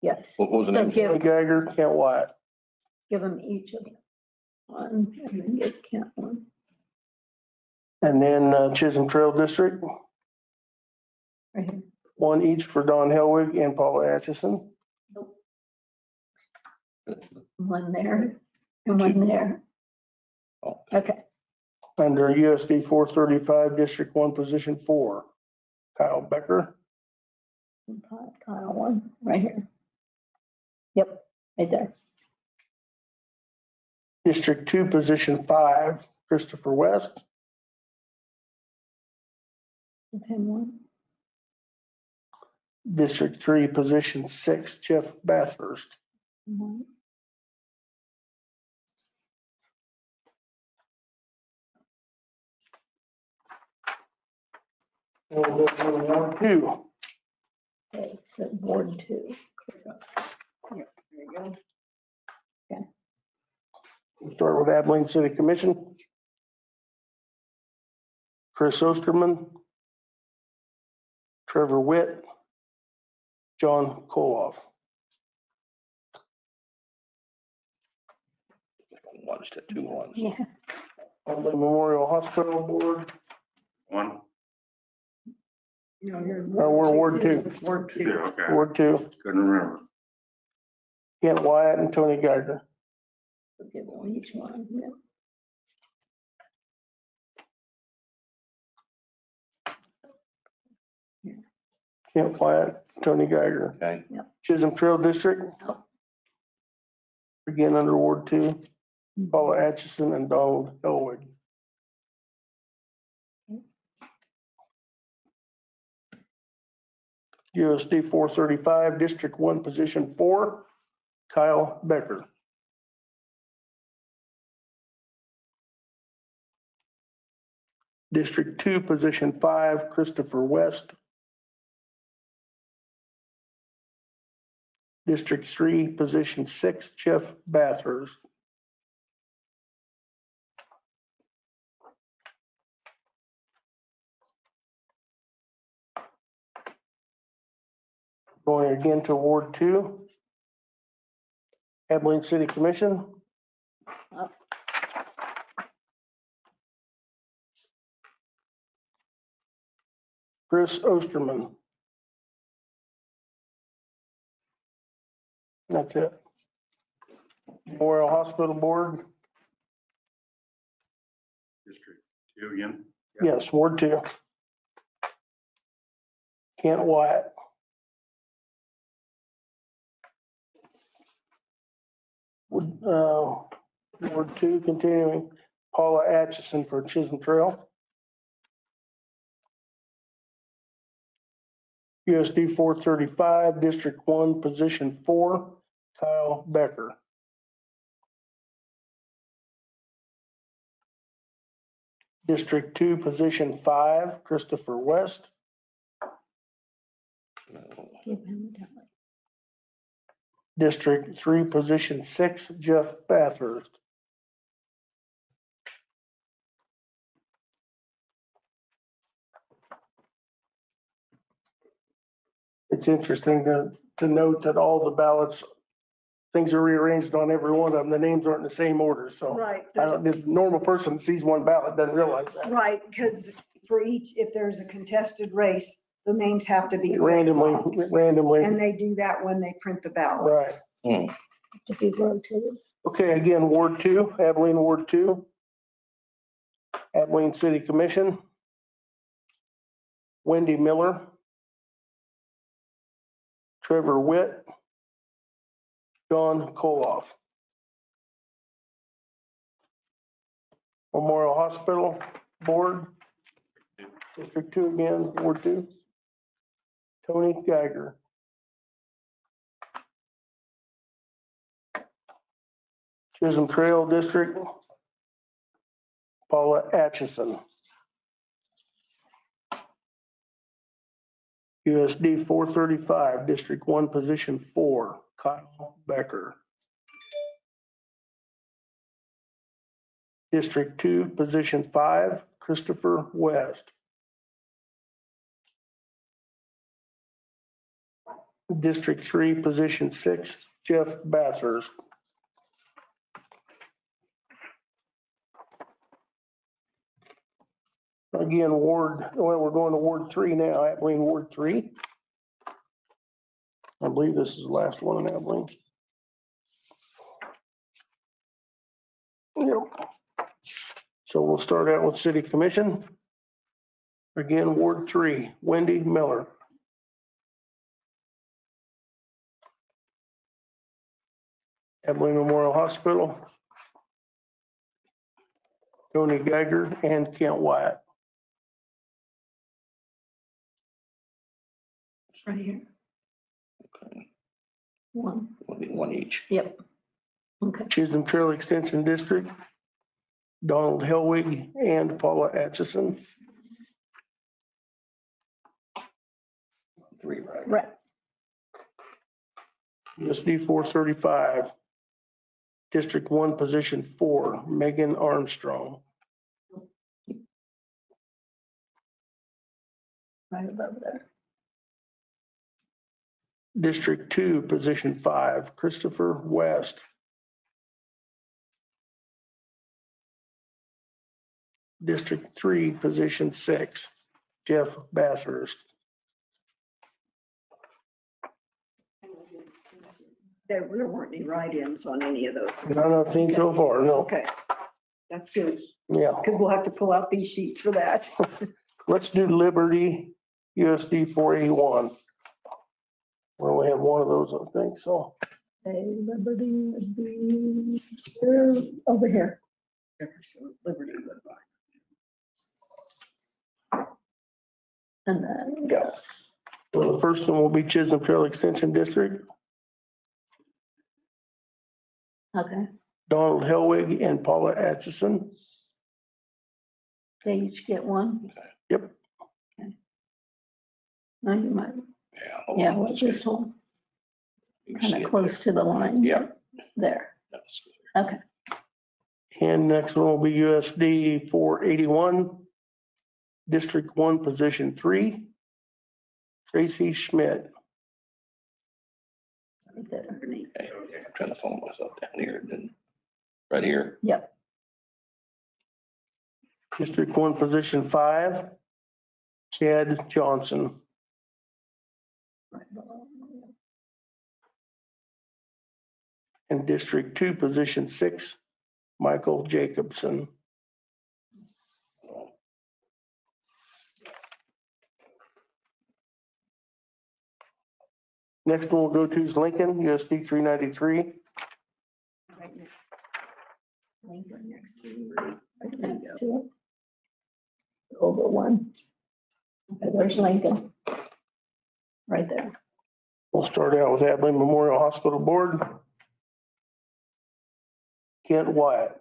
Yes. What was the So name? Tony give Geiger, Kent Wyatt. them each of them one, and then give Kent one. And then Chisholm Trail District, Right here. 1 each for Don Helwig and Paula Atchison. Nope. One there and one there. Oh, Okay, Under USD 435, District 1, Position 4, Kyle Becker. Kyle one, right here. Yep, right there. District 2, Position 5, Christopher West. Give him one. District 3, Position 6, Jeff Bathurst. One. And we'll go to Ward 2. Okay, so Ward 2. There you go. We'll start with Abilene City Commission. Chris Osterman, Trevor Witt, John Koloff. Ones to 2 ones. Yeah, Abilene Memorial Hospital Board, 1. No, you're. we're Ward 2. Ward 2. Okay. Ward 2, Couldn't remember. Kent Wyatt and Tony Geiger. so give them each one. Yeah. Kent Wyatt, Tony Geiger. Okay, Chisholm Trail District. Yep. Again, under Ward 2, Paula Atchison and Donald Elwig. USD 435, District 1, Position 4, Kyle Becker. District 2, Position 5, Christopher West. District 3, Position 6, Jeff Bathurst. Going again to Ward 2, Abilene City Commission. Chris Osterman. That's it. Memorial Hospital Board, District 2 again. yes, Ward 2. Kent Wyatt. Ward 2, continuing, Paula Atchison for Chisholm Trail. USD 435, District 1, Position 4, Kyle Becker. District 2, Position 5, Christopher West. Give him a tally. District 3, Position 6, Jeff Bathurst. It's interesting to note that all the ballots, things are rearranged on every one of them. The names aren't in the same order, so. Right. I don't, this normal person that sees one ballot doesn't realize that. Right, because for each, if there's a contested race, the names have to be. Randomly. And they do that when they print the ballots. To be rotated. Okay, again, Ward 2, Abilene Ward 2. Abilene City Commission. Wendy Miller. Trevor Witt. John Koloff. Memorial Hospital Board. District 2 again, Ward 2. Tony Geiger. Chisholm Trail District. Paula Atchison. USD 435, District 1, Position 4, Kyle Becker. District 2, Position 5, Christopher West. District 3, Position 6, Jeff Bathurst. Again, we're going to Ward 3 now, Abilene Ward 3. I believe this is the last one in Abilene. Yep. So we'll start out with City Commission. Again, Ward 3, Wendy Miller. Abilene Memorial Hospital. Tony Geiger and Kent Wyatt. Right here. One. One each. Yep. Okay. Chisholm Trail Extension District. Donald Helwig and Paula Atchison. 3, right? Right. USD 435. District 1, Position 4, Megan Armstrong. Right above there. District 2, Position 5, Christopher West. District 3, Position 6, Jeff Bathurst. There weren't any write-ins on any of those. None I've seen so far, no. Okay, that's good, Yeah, because we'll have to pull out these sheets for that. let's do Liberty, USD 481. We only have one of those, I think, so. Okay, Liberty would be here, over here. Jefferson, Liberty, Woodbine. And then Yeah. So the first one will be Chisholm Trail Extension District, okay, Donald Helwig and Paula Atchison. they each get one. Yep. No, you might, Yeah. yeah, well, this one, You can kind see of it close to the line. Yeah. There, there. That's okay. And next one will be USD 481, District 1, Position 3, Tracy Schmidt. Right there. Underneath. Okay. I'm trying to follow myself down here, then right here. Yep, District 1, Position 5, Chad Johnson. right below. And District 2, Position 6, Michael Jacobson. Next one we'll go to is Lincoln, USD 393. Right next. Lincoln next to Liberty. Right next to it. Over one. Okay, there's Lincoln. Right there. We'll start out with Abilene Memorial Hospital Board. Kent Wyatt.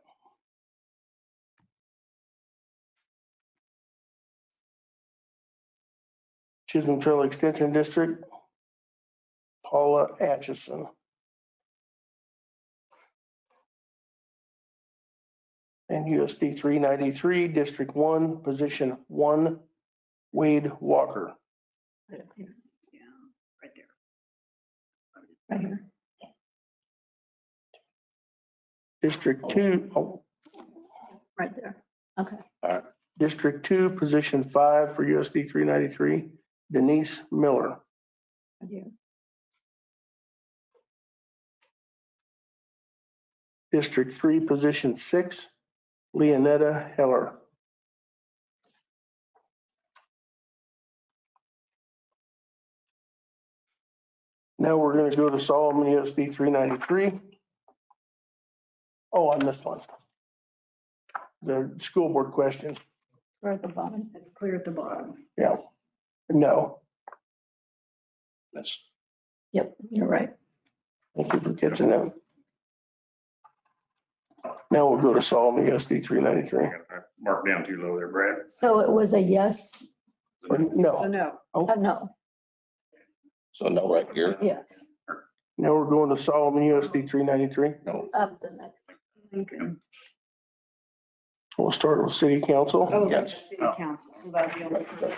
Chisholm Trail Extension District, Paula Atchison. And USD 393, District 1, Position 1, Wade Walker. Right up here. Yeah, right Right here. District 2, oh, Right there. Okay. District 2, position 5 for USD 393, Denise Miller. Right here. District 3, position 6, Leonetta Heller. Now we're going to go to Solomon USD 393. Oh, I missed one. The school board question. Right at the bottom. It's clear at the bottom. Yeah. No. That's, Yep, you're right. Thank you for catching that. Now we'll go to Solomon USD 393. Mark down too low there, Brad. So it was a yes, Or So no. no. a no, so no right here. yes, Now we're going to Solomon USD 393. No. up the next. Lincoln. We'll start with city council. Oh, Yes. that's city council, so that'd be on the first.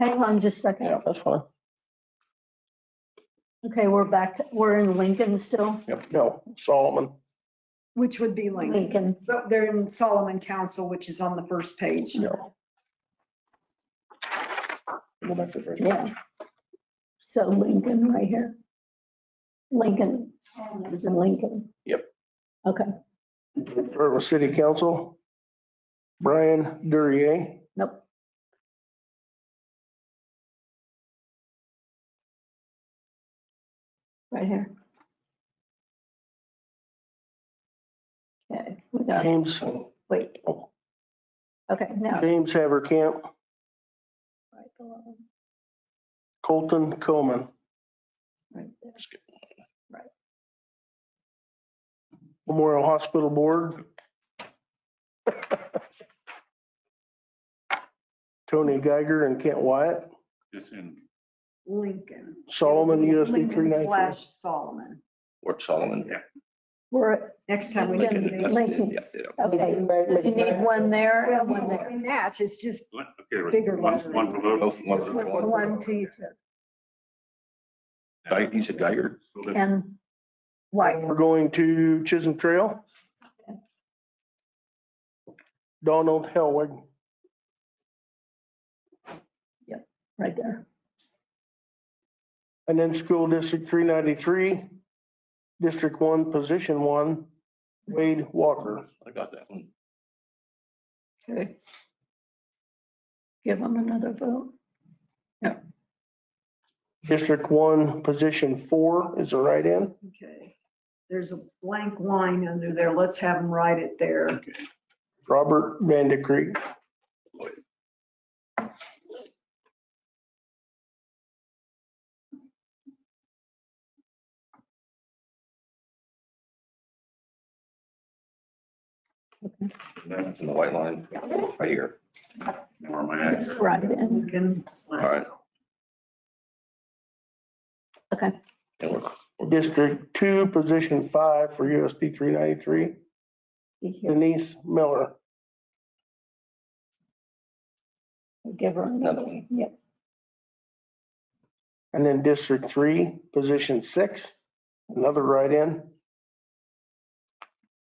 Hang on just a second. Yeah, that's fine. Okay, we're in Lincoln still. No, Solomon. Which would be Lincoln. Lincoln, But they're in Solomon Council, which is on the first page. No. Go back to the first. yeah. So Lincoln right here. Lincoln is in Lincoln. Yep. Okay, Start with city council. Brian Durier. nope. Right here. Okay, we got, James, wait. Okay, now. James Havercamp, Right below, Colton Coleman, right there. Memorial Hospital Board. Tony Geiger and Kent Wyatt. Just in, Lincoln. Solomon USD Lincoln 393. slash Solomon. Ward Solomon. Yeah. We're at Next time we Lincoln. can. Lincoln. Yeah. Okay, you need one there and one there. They match, it's just okay, there was bigger one lettering. for both. Both one for one. One, two, You said Geiger. three, and White. We're going to Chisholm Trail. Donald Helwig. Right there. And then School District 393, District 1, Position 1, Wade Walker. I got that one. Okay. Give them another vote. District 1, Position 4 is a write-in. Okay. There's a blank line under there. Let's have them write it there. Robert Vandekreek. That's in the white line right here. Where am I at? Right in. Lincoln All slash. right. Okay. And we're District 2, Position 5 for USD 393, Here, Denise Miller. give her Another another one. one. Yep. And then District 3, Position 6, another write-in.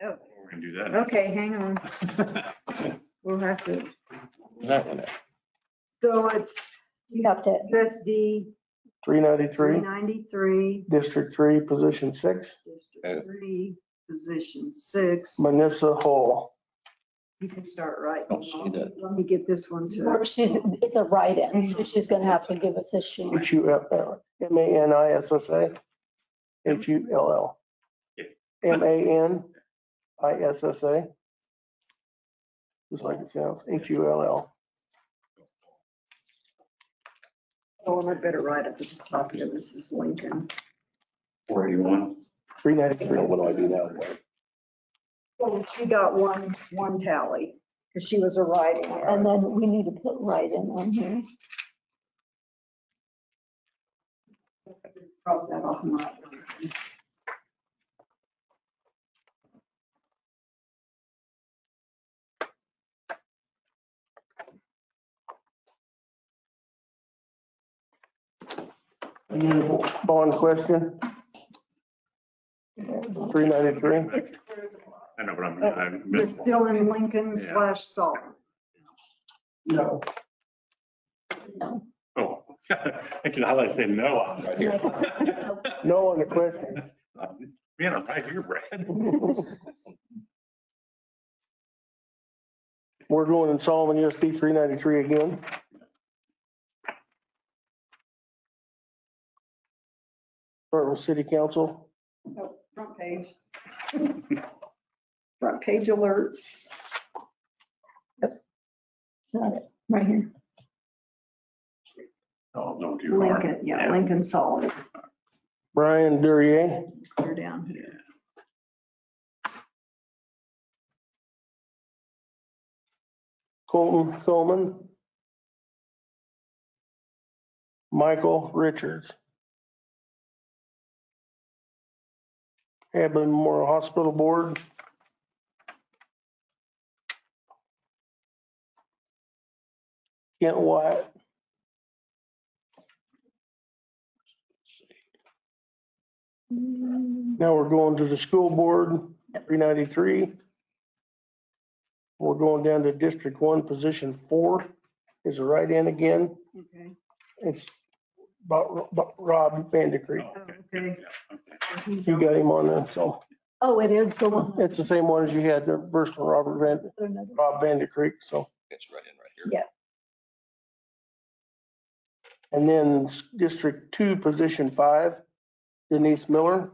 Oh, We're gonna do that. okay, hang on. We'll have to, that one. so it's You have to, USD 393, 393, District 3, Position 6, District 3, position 6. Manissa Hall. You can start writing. Don't see that. Let me get this one too. or it's a write-in, so she's gonna have to give us a sheet. HULL, MANISSA, HULL. MANISSA. Just like it sounds, HULL. Oh, and I better write at the top here. This is Lincoln. 481. 393. What do I do now? Oh, she got one tally because she was a writing. And then we need to put write-in on here. Cross that off my. Bond question. 393. I know, but I You're missed. still in Lincoln Yeah. / Salt. No. No. Oh, actually, how I say no. Right here. No on the question. Man, I'm right here, Brad. We're going in Solomon USD 393 again. Start with city council. Oh, front page. Front page alert. Got it, right here. Oh, don't too far. Lincoln, yeah, Lincoln Salt. Brian Duryea. They're down here. Colton Coleman. Michael Richards. Abilene Memorial Hospital Board. Kent Wyatt. Now we're going to the school board, 393. We're going down to District 1, position 4 is a write-in again. Okay. It's about Rob Vandekreek. Oh, Okay. Yeah, okay. You got him on there, so Oh, it is the one. it's the same one as you had, the first one, Rob Vandekreek, so. It's right in right here. And then District 2, position 5, Denise Miller.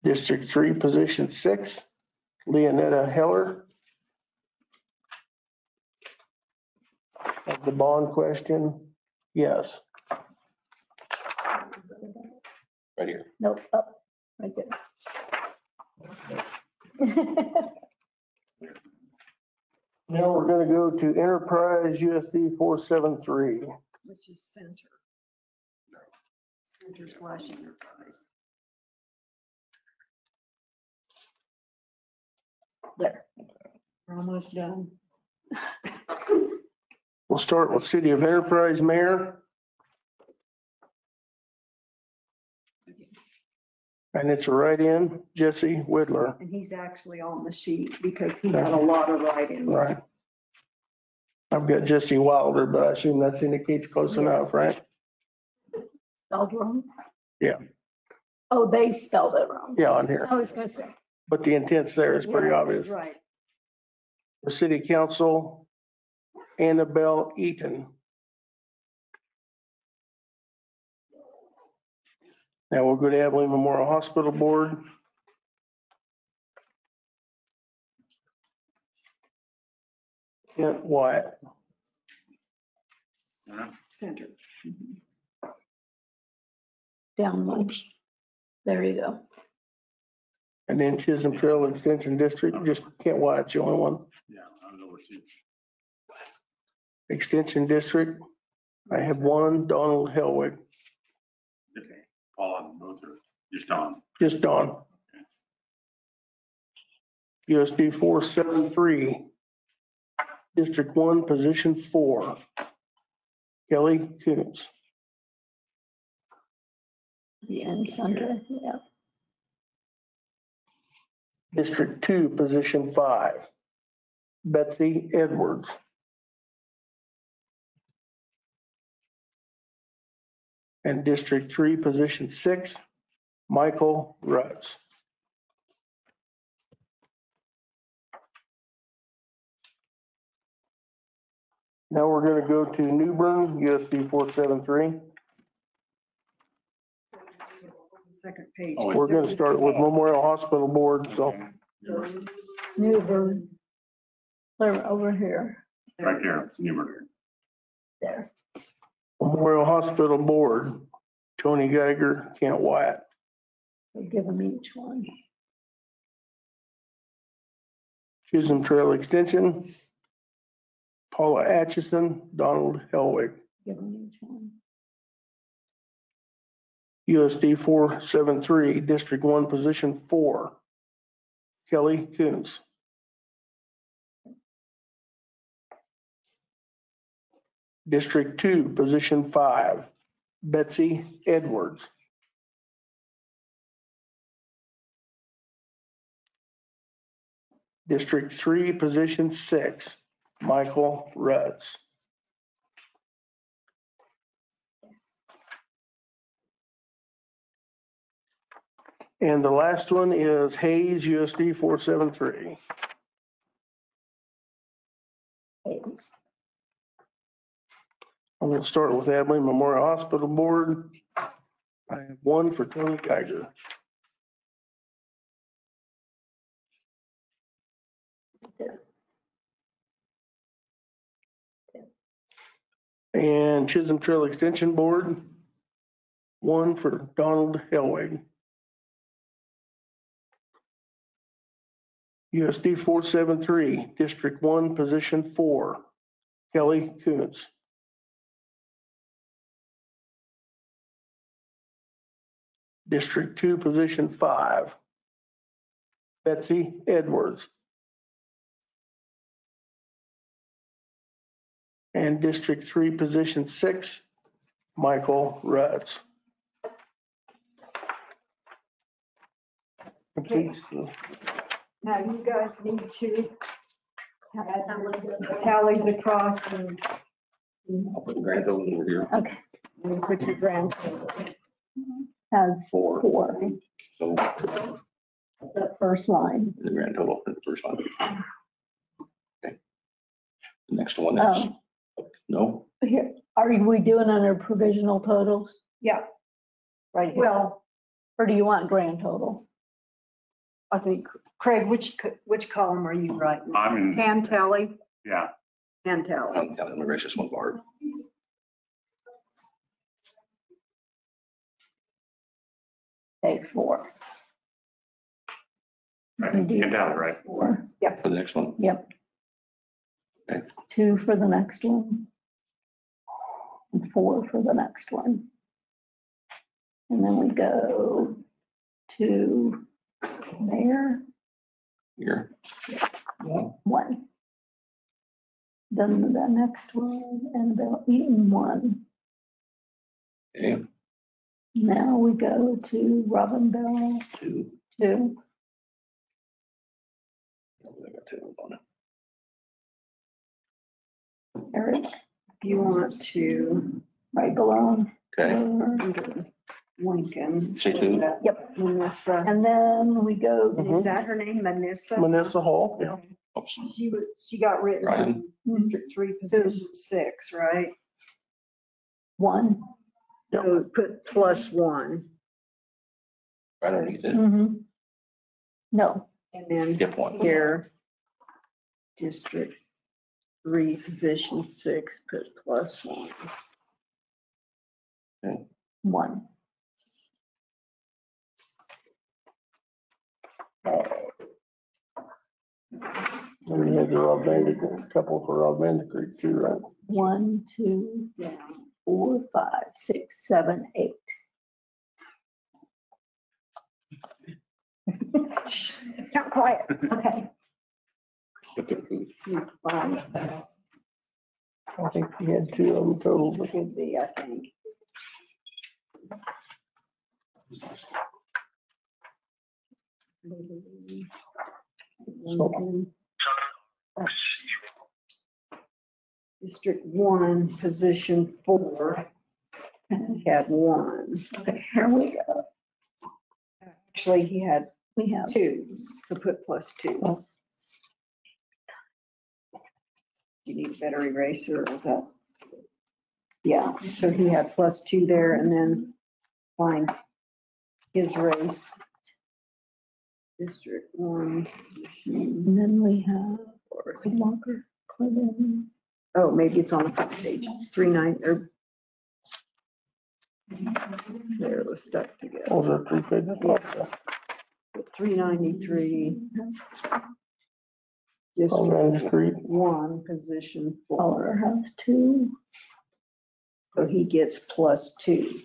District 3, position 6, Leonetta Heller. Of the bond question, yes. Right here. Nope, up, right there. Now we're gonna go to Enterprise USD 473. Which is center. Center / Enterprise. There. We're almost done. We'll start with City of Enterprise Mayor. And it's a write-in, Jesse Whitler. And he's actually on the sheet because he had a lot of write-ins. Right. I've got Jesse Wilder, but I assume that indicates close Yeah. enough, right? Spelled wrong? Yeah. Oh, they spelled it wrong. Yeah, on here. I was gonna say, But the intent's there, it's pretty Yeah, obvious. Right. The City Council, Annabelle Eaton. Now we'll go to Abilene Memorial Hospital Board. Kent Wyatt. Center. down one. There you go. And then Chisholm Trail Extension District, just Kent Wyatt's the only one. Yeah, I was over two. Extension District, I have one, Donald Helwig, Okay. All on both are just on. just Don. USD 473, District 1, Position 4, Kelly Coons. The end center, yeah. District 2, Position 5, Betsy Edwards. And District 3, Position 6, Michael Rutz. Now we're going to go to Newbern, USB 473. Second page. Oh, We're going to start with Memorial Hospital Board, so. Newburn. Clear over here, Right there, it's Newburgh. there. Memorial Hospital Board, Tony Geiger, Kent Wyatt. So give them each one. Chisholm Trail Extension, Paula Atchison, Donald Helwig. Give them each one. USD 473, District 1, Position 4, Kelly Coons. District 2, Position 5, Betsy Edwards. District 3, position 6, Michael Rutz. And the last one is Hayes, USD 473. Hayes. I'm going to start with Abilene Memorial Hospital Board. I have one for Tony Geiger. And Chisholm Trail Extension Board, one for Donald Helwig. USD 473, District 1, Position 4, Kelly Kuntz. District 2, Position 5, Betsy Edwards. And District 3, Position 6, Michael Rutz. Completes the Now you guys need to tally the cross and I'll put the grand totals over here. Okay, put your grand totals. has Four. 4, So the first line. the grand total in the first line. Okay. The next one is, no, Here, are we doing under provisional totals? Yeah, Right here. well, Or do you want grand total? I think, Craig, which column are you writing? I'm in, Hand tally, yeah, hand tally. let me raise this one bar. Okay, 4. right, hand tally, right? 4. For the next one, Yep. Okay. 2 for the next one. And 4 for the next one. And then we go to mayor, here. 1. Then the next one, Annabelle Eaton, 1. Okay, Now we go to Robin Bell, 2. 2. I got 2 on it. Eric, You want to, right below. Okay, Lincoln. Say two. Yep. Manissa. And then we go, And is that her name, Manissa? Manissa Hall. Yeah. oops, She got written Ryan. in District 3, Position 6, right? 1. So put +1 right underneath it, Mhm. No, and then skip 1. here, District 3, Position 6, put +1. 1. And we had the Rob Vandergrift, couple for Rob Vandergrift too, right? 1, 2, 4, 5, 6, 7, 8. Not quiet. Okay. Fine. I think we had 2 of them total, but Could be, I think. District 1, Position 4, had 1. Okay, here we go. Actually, he had We have 2, so put +2. Do you need a better eraser or is that? Yeah, so he had +2 there and then find his race. District 1. and then we have Walker, Clinton. Oh, maybe it's on the front page. It's 39 or. There it was stuck together. those are 3 pages. Yeah. 393. Rob District Vandergrift. 1, Position 4. Fowler has 2. So he gets +2.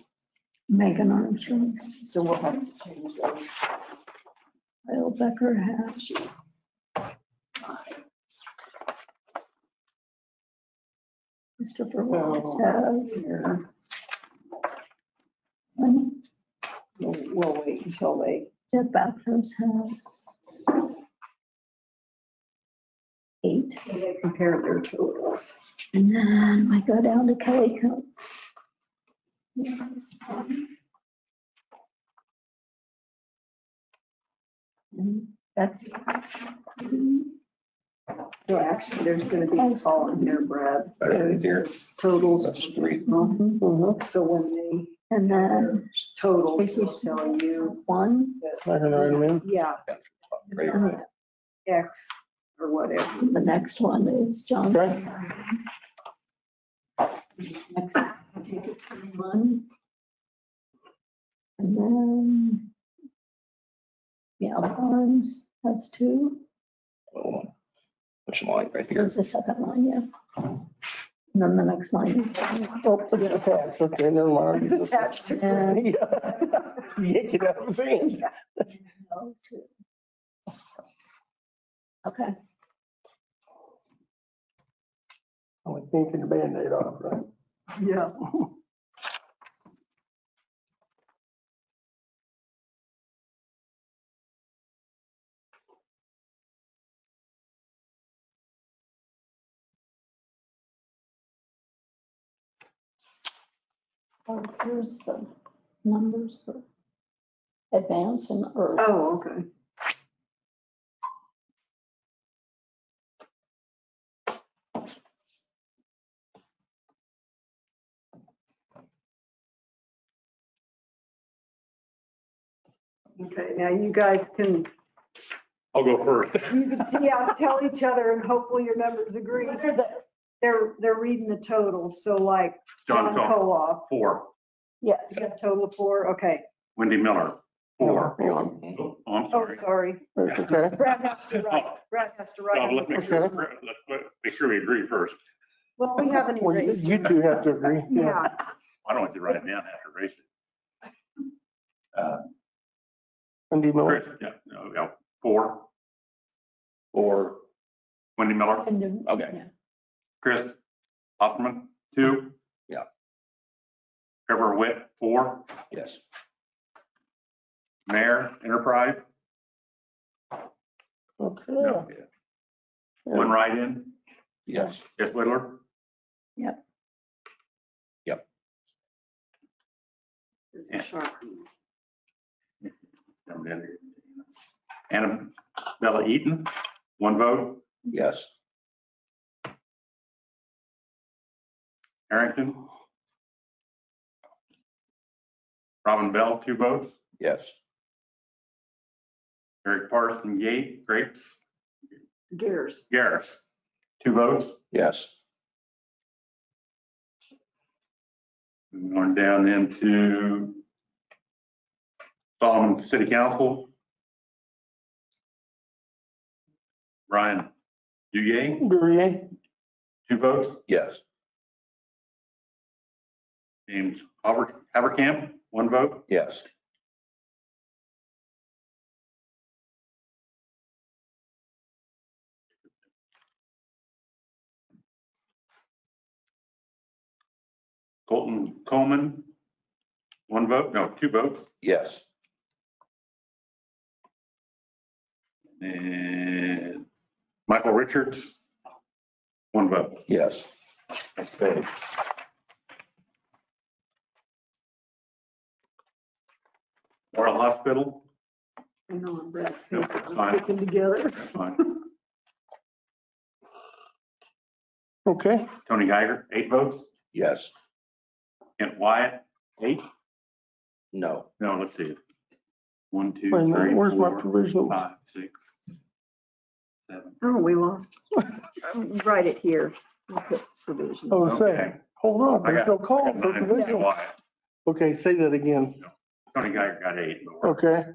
Megan Armstrong. So we'll have to change those. Kyle Becker has. Christopher West has. we'll wait until they, Jeff Bathrooms has 8. they compare their totals. And then I go down to Kelly County. And that's, No, actually, there's gonna be a column here, Brad. Right here. Totals. That's 3. Mhm. So when they and then totals, will tell you, 1. I can write them in. yeah, Right here. X or whatever. The next one is John. Okay. Next, I take it to 1. And then, yeah, Barnes has 2. Oh, which line right here? There's the second line, yeah. And then the next line. Oh, look at that. Okay, never mind. It's attached to. And Yank it out of his hand. Okay, Only yanking the Band-Aid off, right? Yeah. here's the numbers for advance and earth. Oh, okay. Okay, now you guys can, I'll go first. yeah, tell each other and hopefully your numbers agree. They're reading the totals, so like John John Cole, Koloff, 4. Yes, is that total of 4? Okay. Wendy Miller, 4. Hang on. Oh, I'm Oh, sorry. sorry. That's okay. Brad has to write. Brad has to write. No, let's make sure, we agree first. Well, we haven't Well, erased. you two have to agree. Yeah, I don't want you to write it down after erase it. Wendy Miller. Chris, yeah, no, yeah, 4. Or, Wendy Miller, and then- Okay. yeah. Chris Hoffman, 2. Yeah. Trevor Witt, 4. yes. Mayor Enterprise, Okay. no. 1 write-in, Yes. Jeff Whittler. there's a sharp. Annabella Eaton, 1 vote. Yes. Harrington. Robin Bell, 2 votes. Yes. Eric Parson Gates, Gears. Garris, 2 votes. Yes. Going down into Solomon City Council. Brian Duye, Green. 2 votes. Yes. James Haverkamp, 1 vote. Yes. Colton Coleman, 1 vote, no, 2 votes. Yes. And Michael Richards, 1 vote. Yes. Okay. Memorial Hospital, I know, I'm Brad. No, fine. Sticking together. that's fine. Okay. Tony Geiger, 8 votes. Yes. Kent Wyatt, 8. No. No, let's see. 1, 2, Wait a minute, 3, where's my 4, provisional? 5, 6, 7. Oh, we lost. Write it here. We'll put provision. Oh, say, Okay. hold on, I there's got- no call I got for 9 Kent provisional. Wyatt. Okay, say that again. Tony Geiger got 8. but we're- Okay.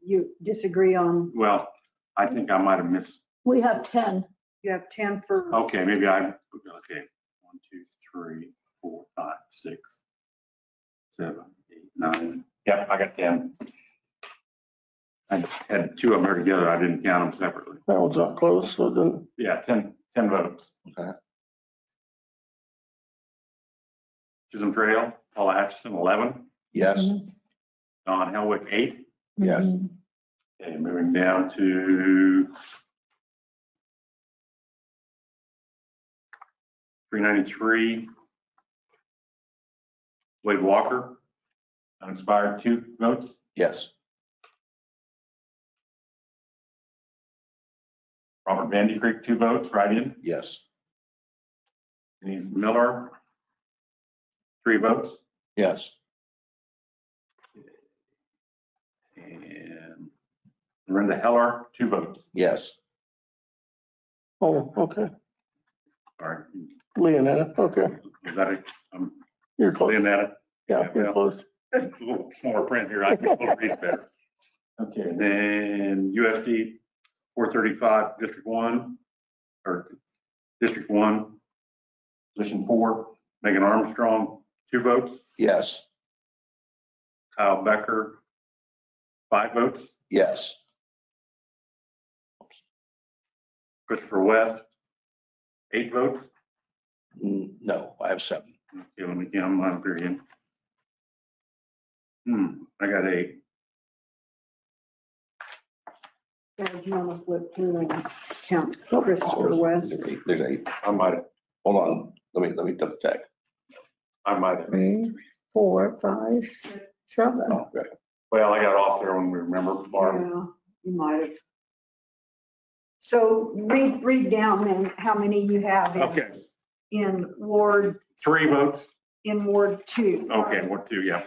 You disagree on, Well, I think I might have missed. We have 10. you have 10 for, Okay, maybe I, okay. 1, 2, 3, 4, 5, 6, 7, 8, 9. Yeah, I got 10. I had 2 of them here together. I didn't count them separately. That one's not close, so then, Yeah, 10 votes. Okay. Chisholm Trail, Paula Atchison, 11. Yes. Don Helwick, 8. Yes. Mhm. Okay, moving down to 393. Wade Walker, unexpired, 2 votes. Yes. Robert Vandy Creek, 2 votes, write-in. Yes. Denise Miller, 3 votes. Yes. And Miranda Heller, 2 votes. Yes. Oh, okay. Sorry, Leonetta, okay. was that You're close. Leonetta? Yeah, you're close. A little more print here, I can read it better. Okay, and then USD 435, District 1, or District 1, Position 4, Megan Armstrong, 2 votes. Yes. Kyle Becker, 5 votes. Yes. Christopher West, 8 votes. No, I have 7. Okay, let me count them up here again. I got 8. Yeah, do you want to flip through and count Christopher West? There's 8. I might have, Hold on. Let me double check. I might have. 3, 4, 5, 6, 7. Oh, okay. Well, I got off there when we remember, Barb. Yeah, you might have. So read down then how many you have Okay, in Ward 3 votes. 2. Okay, Ward 2, yeah.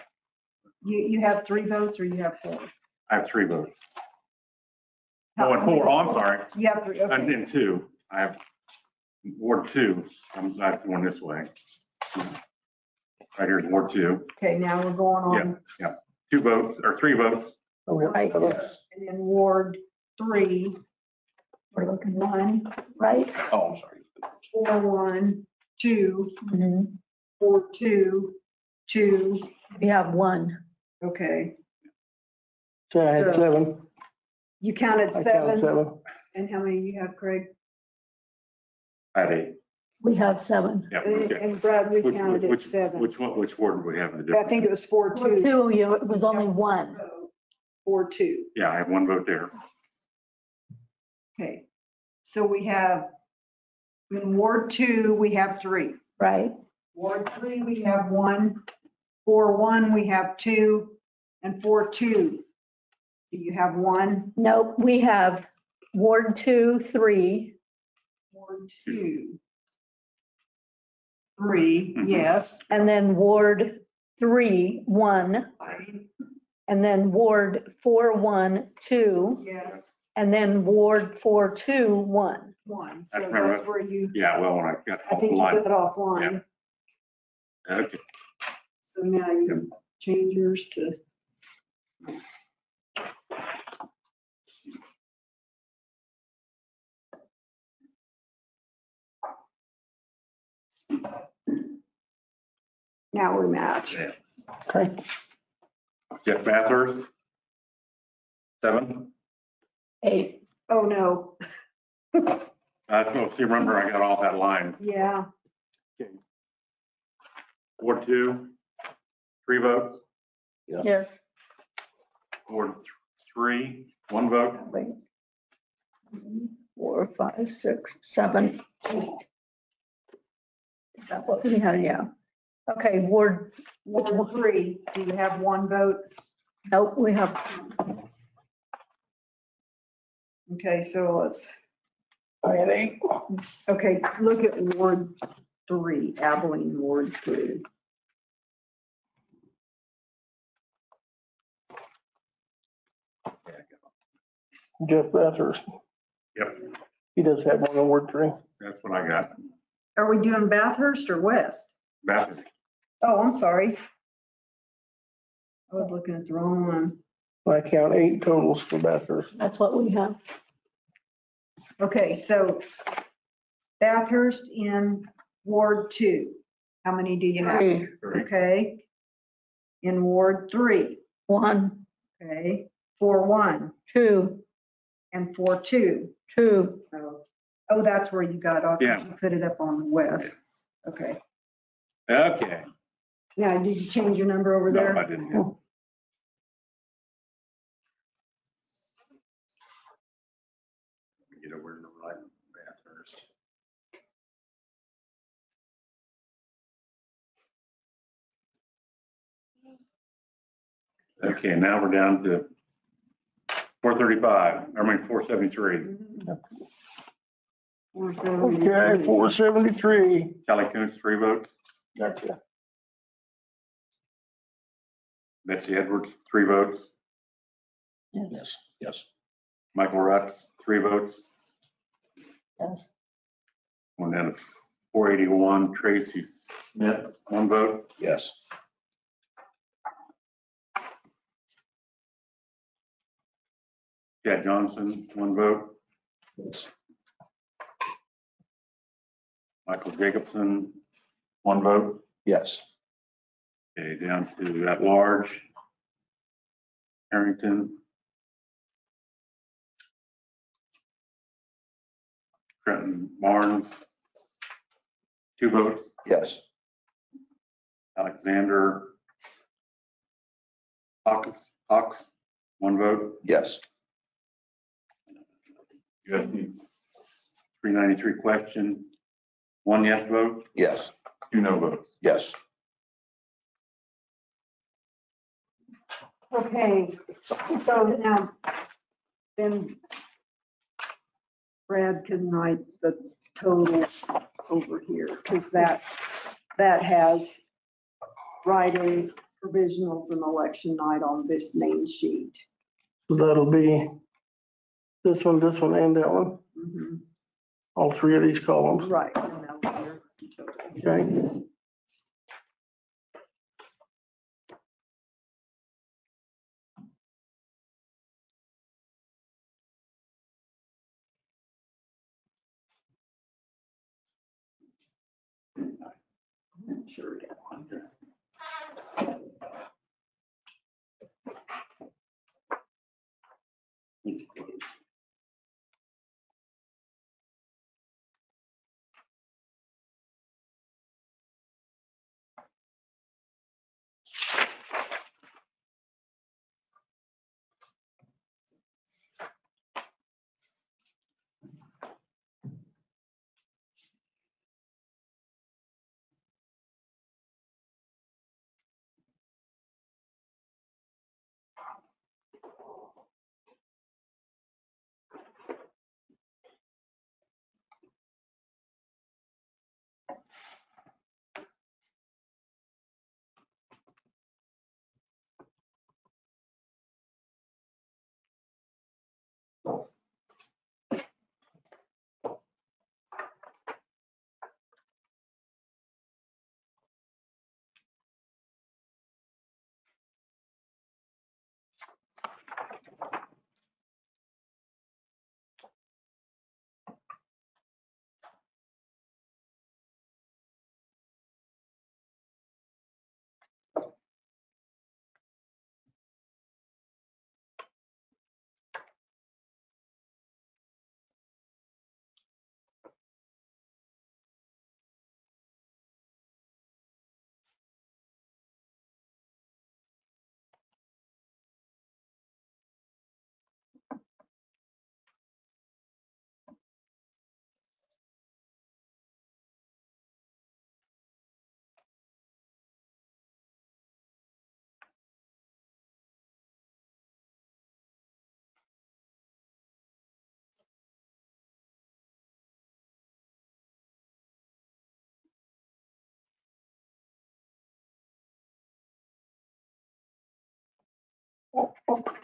You have 3 votes or you have 4? I have 3 votes. Oh, and 4, oh, I'm sorry. You have 3, I'm okay. in 2. I have Ward 2. I'm going this way. Right here's Ward 2. Okay, now we're going on. 2 votes, or 3 votes. Oh, we have Right. 7. Yes. And then Ward 3, We're looking 1, right? Oh, I'm sorry. 4, 1, 2, Mhm. 4, 2, 2. We have 1. Okay, So I had 7. you counted I counted 7. 7. And how many you have, Craig? I had 8. We have 7. Yeah, okay. And Brad, we counted at Which 7. which ward do we have in the I difference? think it was 4, 2. 2, it was only 1. 4, 2. Yeah, I have 1 vote there. Okay, so we have, in Ward 2, we have 3. Right? Ward 3, we have 1. 4, 1, we have 2. And 4, 2. Do you have 1? Nope, we have Ward 2, 3. Ward 2. 3, Mhm. yes. And then Ward 3, 1. And then Ward 4, 1, 2. Yes, And then Ward 4, 2, 1. 1. So That's right. that's where you, Yeah, well, when I got I off the think you line. got it offline. Okay, So now you can change yours to. Now we match. yeah. Okay. Jeff Bathurst, 7. 8. Oh, no. That's what, you remember I got off that line. Yeah, Ward 2, 3 votes. Yes. Ward 3, 1 vote. Wait. 4, 5, 6, 7, 8. Is that what we had? Yeah. Okay, Ward, Ward 3, do you have 1 vote? nope, we have, Okay, so let's, I had 8. okay, look at Ward 3, Abilene Ward 3. Jeff Bathurst. Yep, He does have 1 in Ward 3. that's what I got. Are we doing Bathurst or West? Bathurst. Oh, I'm sorry. I was looking at the wrong one. I count 8 totals for Bathurst. that's what we have. Okay, so Bathurst in Ward 2, how many do you have? 3, Okay. In Ward 3, 1, okay, 4, 1, 2, and 4, 2. 2. Oh, that's where you got off. Yeah. You put it up on the west. Okay. Okay. Now, did you change your number over No, there? I didn't. Okay, now we're down to 473. Okay, 473. Kelly Coons, 3 votes. Gotcha. Betsy Edwards, 3 votes. Yes, yes. Michael Rutz, 3 votes. Yes. And then 481, Tracy Smith, 1 vote. Yes. Chad Johnson, 1 vote. Yes. Michael Jacobson, 1 vote. Yes. Okay, down to at large. Harrington. Trenton Barnes, 2 votes. Yes. Alexander Hawks, 1 vote. Yes. USD 393 question, 1 yes vote, Yes. 2 no votes. Yes. Okay, so now, then Brad can write the totals over here, because that has write-in provisionals and election night on this main sheet. So that'll be this one, and that one, Mhm. all 3 of these columns. Right. And that'll be your total. Okay. Sure, yeah.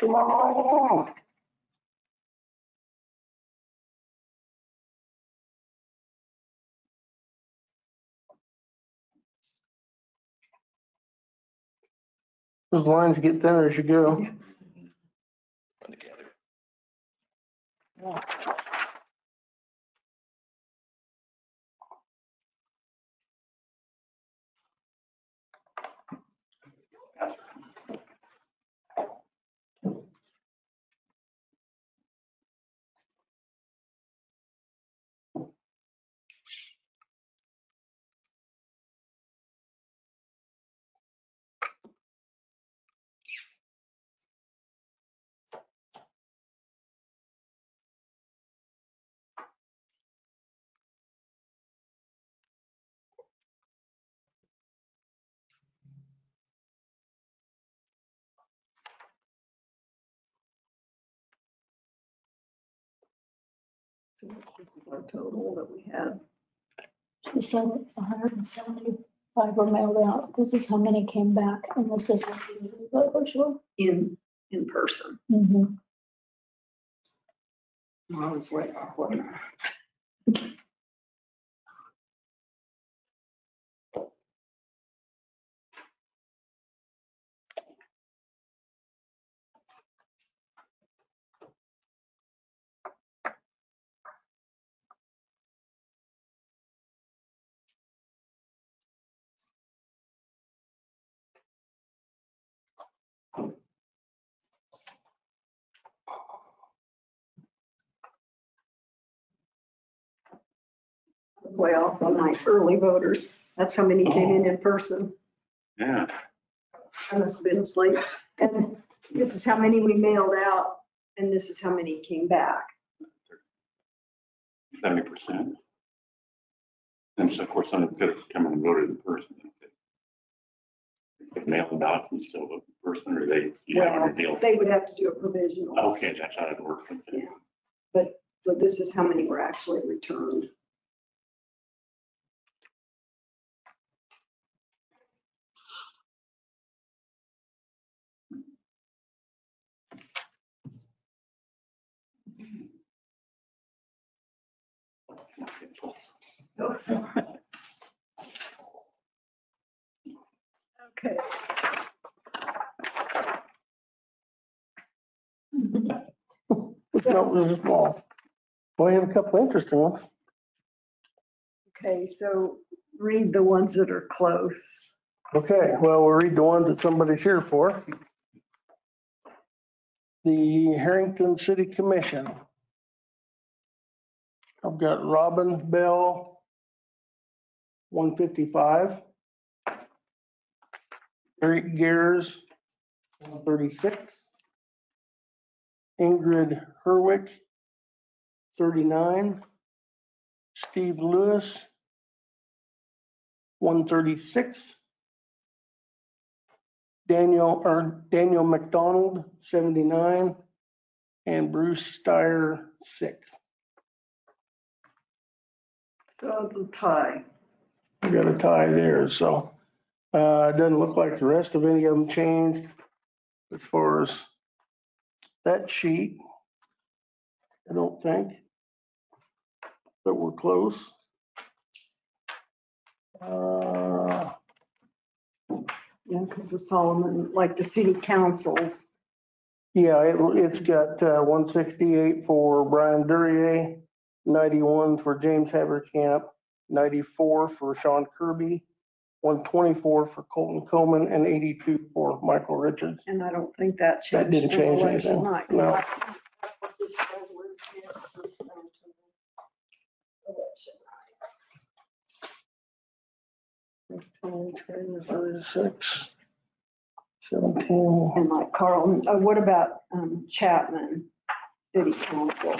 Come on. Those lines get thinner as you go. Together. So this is our total that we had. She said 175 were mailed out. This is how many came back, and this is what for sure. in person. Mhm. I was way off, wasn't I? Way off on my early voters. That's how many came in person. Yeah. I must have been asleep. And this is how many we mailed out, and this is how many came back. 70%. And so of course, some could have come and voted in person. If they mail it out and still vote in person, or they, you have Well, a deal. they would have to do a provisional. Okay, that's how it works. Okay. Yeah. But, so this is how many were actually returned. Okay. No, this is small. Well, we have a couple interesting ones. Okay, so read the ones that are close. Okay, well, we'll read the ones that somebody's here for. The Harrington City Commission. I've got Robin Bell, 155. Eric Gears, 136. Ingrid Herwick, 39. Steve Lewis, 136. Daniel McDonald, 79. And Bruce Steyer, 6. So it's a tie. We got a tie there, so it doesn't look like the rest of any of them changed as far as that sheet. I don't think. But we're close. Yeah, because the Solomon, like the city councils, Yeah, it's got 168 for Brian Duryea, 91 for James Haverkamp, 94 for Sean Kirby, 124 for Colton Coleman, and 82 for Michael Richards. and I don't think that changed. That didn't change on election anything. night. No. This was here, this went to election night. 36, 17. And like Carl, what about Chapman City Council?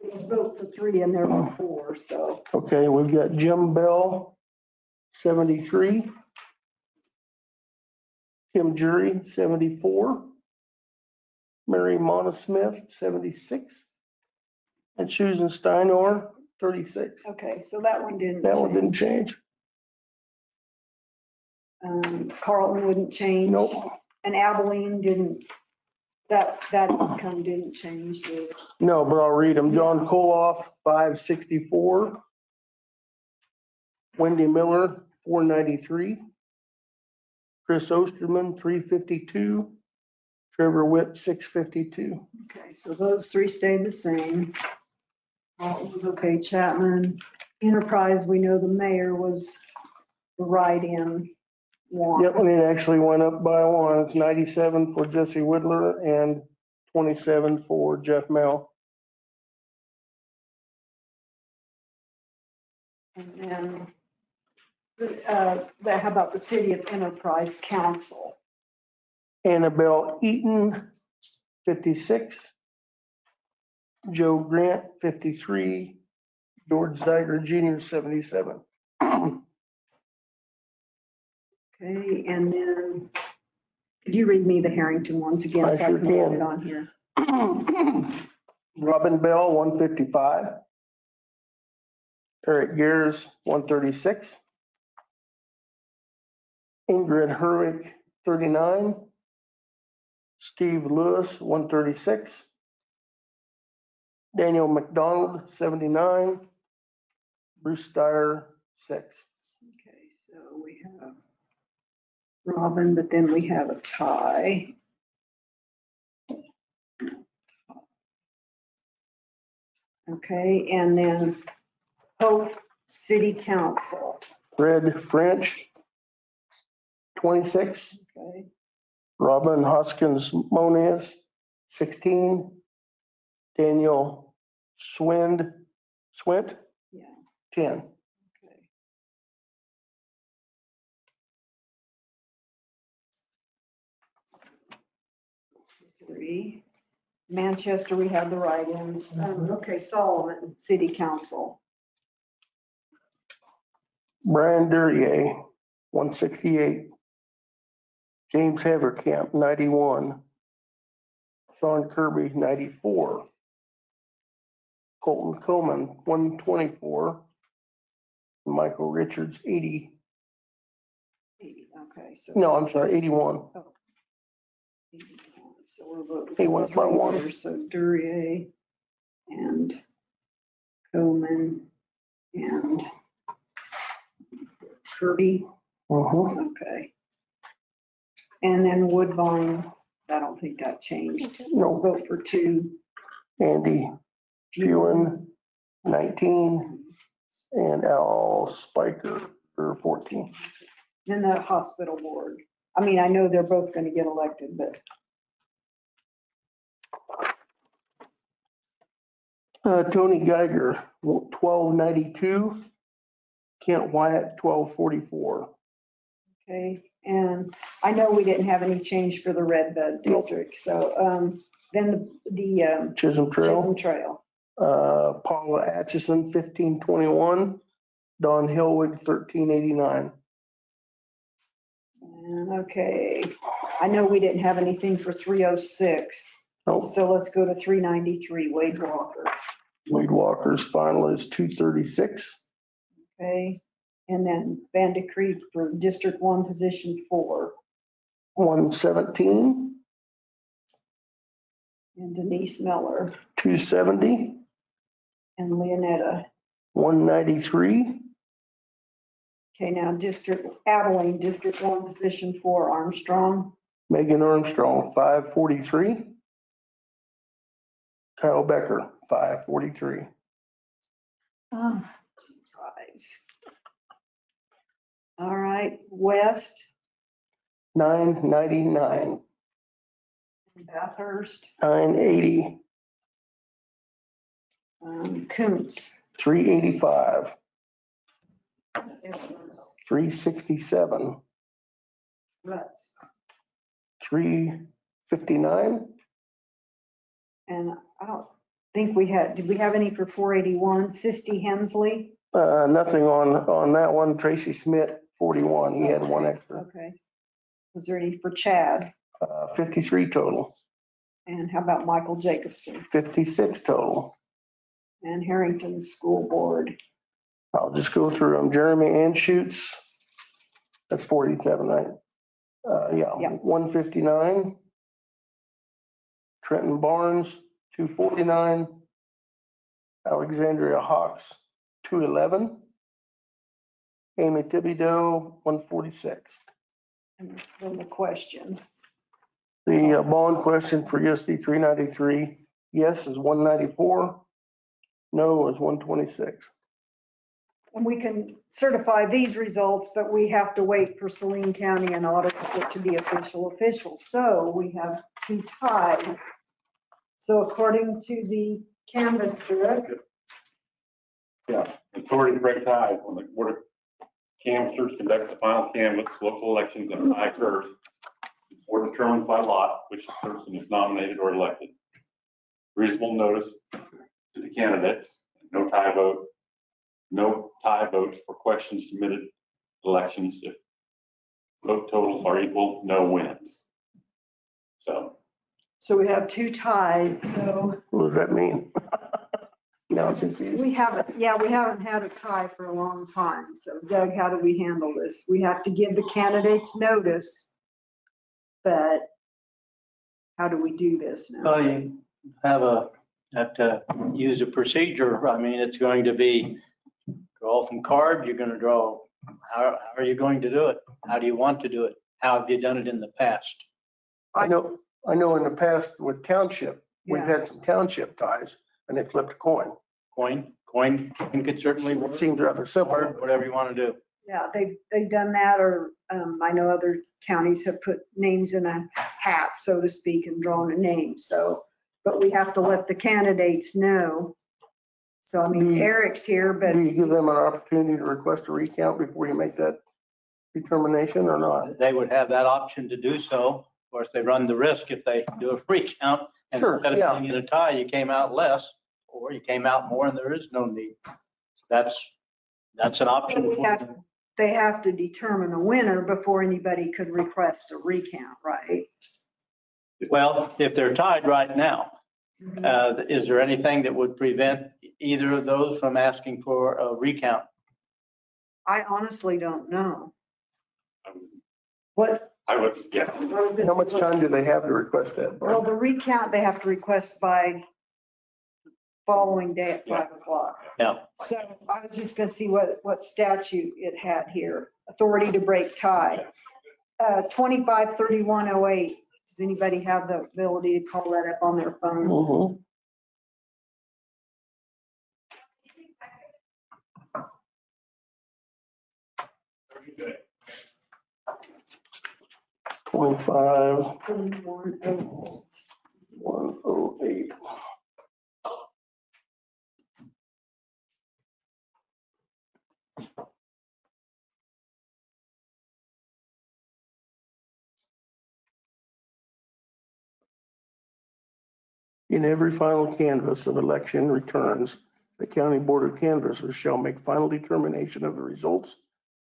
We vote for 3 and there were 4, so. Okay, we've got Jim Bell, 73. Kim Jury, 74. Mary Montesmith, 76. And Susan Steinor, 36. Okay, so that one didn't. That one didn't change. Carlton wouldn't change. Nope. And Abilene didn't, that outcome didn't change. No, but I'll read them. John Koloff, 564. Wendy Miller, 493. Chris Osterman, 352. Trevor Witt, 652. Okay, so those 3 stayed the same. Carlton was okay. Chapman Enterprise, we know the mayor was the write-in one. Yep, and it actually went up by 1. It's 97 for Jesse Whittler and 27 for Jeff Mel. And then, how about the City of Enterprise Council? Annabelle Eaton, 56. Joe Grant, 53. George Zeiger Jr., 77. Okay, and then, could you read me the Harrington ones again? I So sure can get can. it on here. Robin Bell, 155. Eric Gears, 136. Ingrid Herrick, 39. Steve Lewis, 136. Daniel McDonald, 79. Bruce Dyer, 6. Okay, so we have Robin, but then we have a tie. Okay, and then Hope City Council. Fred French, 26. Okay, Robin Hoskins Moniz, 16. Daniel Swint, yeah, 10. okay. Three. Manchester, we have the write-ins. Okay, Solomon City Council. Brian Duryea, 168. James Haverkamp, 91. Sean Kirby, 94. Colton Coleman, 124. Michael Richards, 80. 80, okay, so. No, I'm sorry, 81. 81. So we're voting. He went by one. others, so Duryea and Coleman and Kirby. Okay. And then Woodbine, I don't think that changed. No, Vote for 2. Andy Phelan, 19. And Al Spiker, 14. Then the hospital board. I mean, I know they're both going to get elected, but Tony Geiger, 1292. Kent Wyatt, 1244. okay. And I know we didn't have any change for the Red Bud district. So then the Chisholm Trail. Chisholm Trail. Paula Atchison, 1521. Don Hillwig, 1389. And okay, I know we didn't have anything for 306. Nope. So let's go to 393, Wade Walker. Wade Walker's final is 236. Okay. And then Van de Creek for District 1, Position 4. 117, And Denise Miller 270, and Leonetta. 193, Okay, now Abilene, District 1, Position 4, Armstrong. Megan Armstrong, 543. Kyle Becker, 543. Oh, Ties. All right, West, 999, Bathurst, 980, Koontz. 385, 367, Rutz. 359, And I don't think did we have any for 481? Sisty Hensley? nothing on that one. Tracy Smith, 41. He had one extra. Okay. Was there any for Chad? 53 total, And how about Michael Jacobson 56 total. and Harrington School Board? I'll just go through them. Jeremy Anschutz, that's 47, right? Yeah, Yeah. 159. Trenton Barnes, 249. Alexandria Hawks, 211. Amy Thibodeau, 146. And then the question. The bond question for USD 393, yes is 194, no is 126. And we can certify these results, but we have to wait for Saline County and audit to be official. So we have 2 ties. So according to the canvas book, Yeah, authority to break ties when the Board of Canvassers conducts the final canvass local elections and a tie occurs. Or determined by lot which person is nominated or elected. Reasonable notice to the candidates, no tie votes for questions submitted elections. If vote totals are equal, no wins. So So we have two ties, so What does that mean? Now I'm confused. we haven't had a tie for a long time. So Doug, how do we handle this? We have to give the candidates notice, but how do we do this now? Well, you have to use a procedure. I mean, it's going to be draw from card, you're going to draw. How are you going to do it? How do you want to do it? How have you done it in the past? I know in the past with township, we've Yeah. had some township ties and they flipped a coin. Coin could certainly It work, seems rather simple. whatever you want to do. Yeah, they've done that, or I know other counties have put names in a hat, so to speak, and drawn a name. So, but we have to let the candidates know. So, I mean, Eric's here, but Do you give them an opportunity to request a recount before you make that determination or not? They would have that option to do so. Of course, they run the risk if they do a recount and Sure, instead of yeah. being in a tie, you came out less, or you came out more and there is no need. That's an option for them. they have to determine a winner before anybody could request a recount, right? Well, if they're tied right now, is there anything that would prevent either of those from asking for a recount? I honestly don't know. What? I would, yeah. How much time do they have to request that? Well, the recount, they have to request by following day at 5:00. Yeah. So I was just gonna see what statute it had here. Authority to break tie. 253108. Does anybody have the ability to call that up on their phone? Mhm. $25,108. 3108. In every final canvass of election returns, the County Board of Canvassers shall make final determination of the results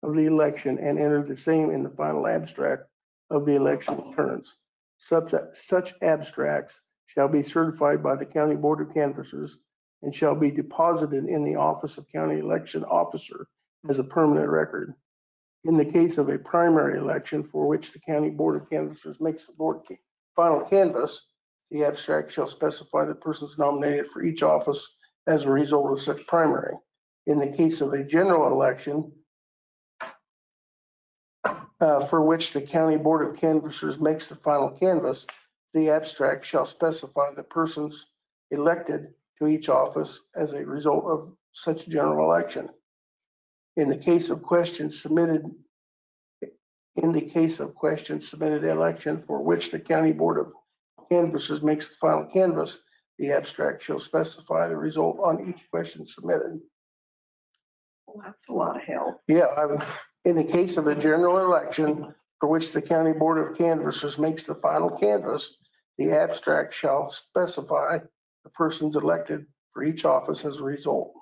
of the election and enter the same in the final abstract of the election returns. Such abstracts shall be certified by the County Board of Canvassers and shall be deposited in the office of County Election Officer as a permanent record. In the case of a primary election for which the County Board of Canvassers makes the final canvass, the abstract shall specify the persons nominated for each office as a result of such primary. In the case of a general election for which the County Board of Canvassers makes the final canvass, the abstract shall specify the persons elected to each office as a result of such general election. In the case of questions submitted election for which the County Board of Canvassers makes the final canvass, the abstract shall specify the result on each question submitted. Well, that's a lot of help. Yeah, in the case of a general election for which the County Board of Canvassers makes the final canvass, the abstract shall specify the persons elected for each office as a result.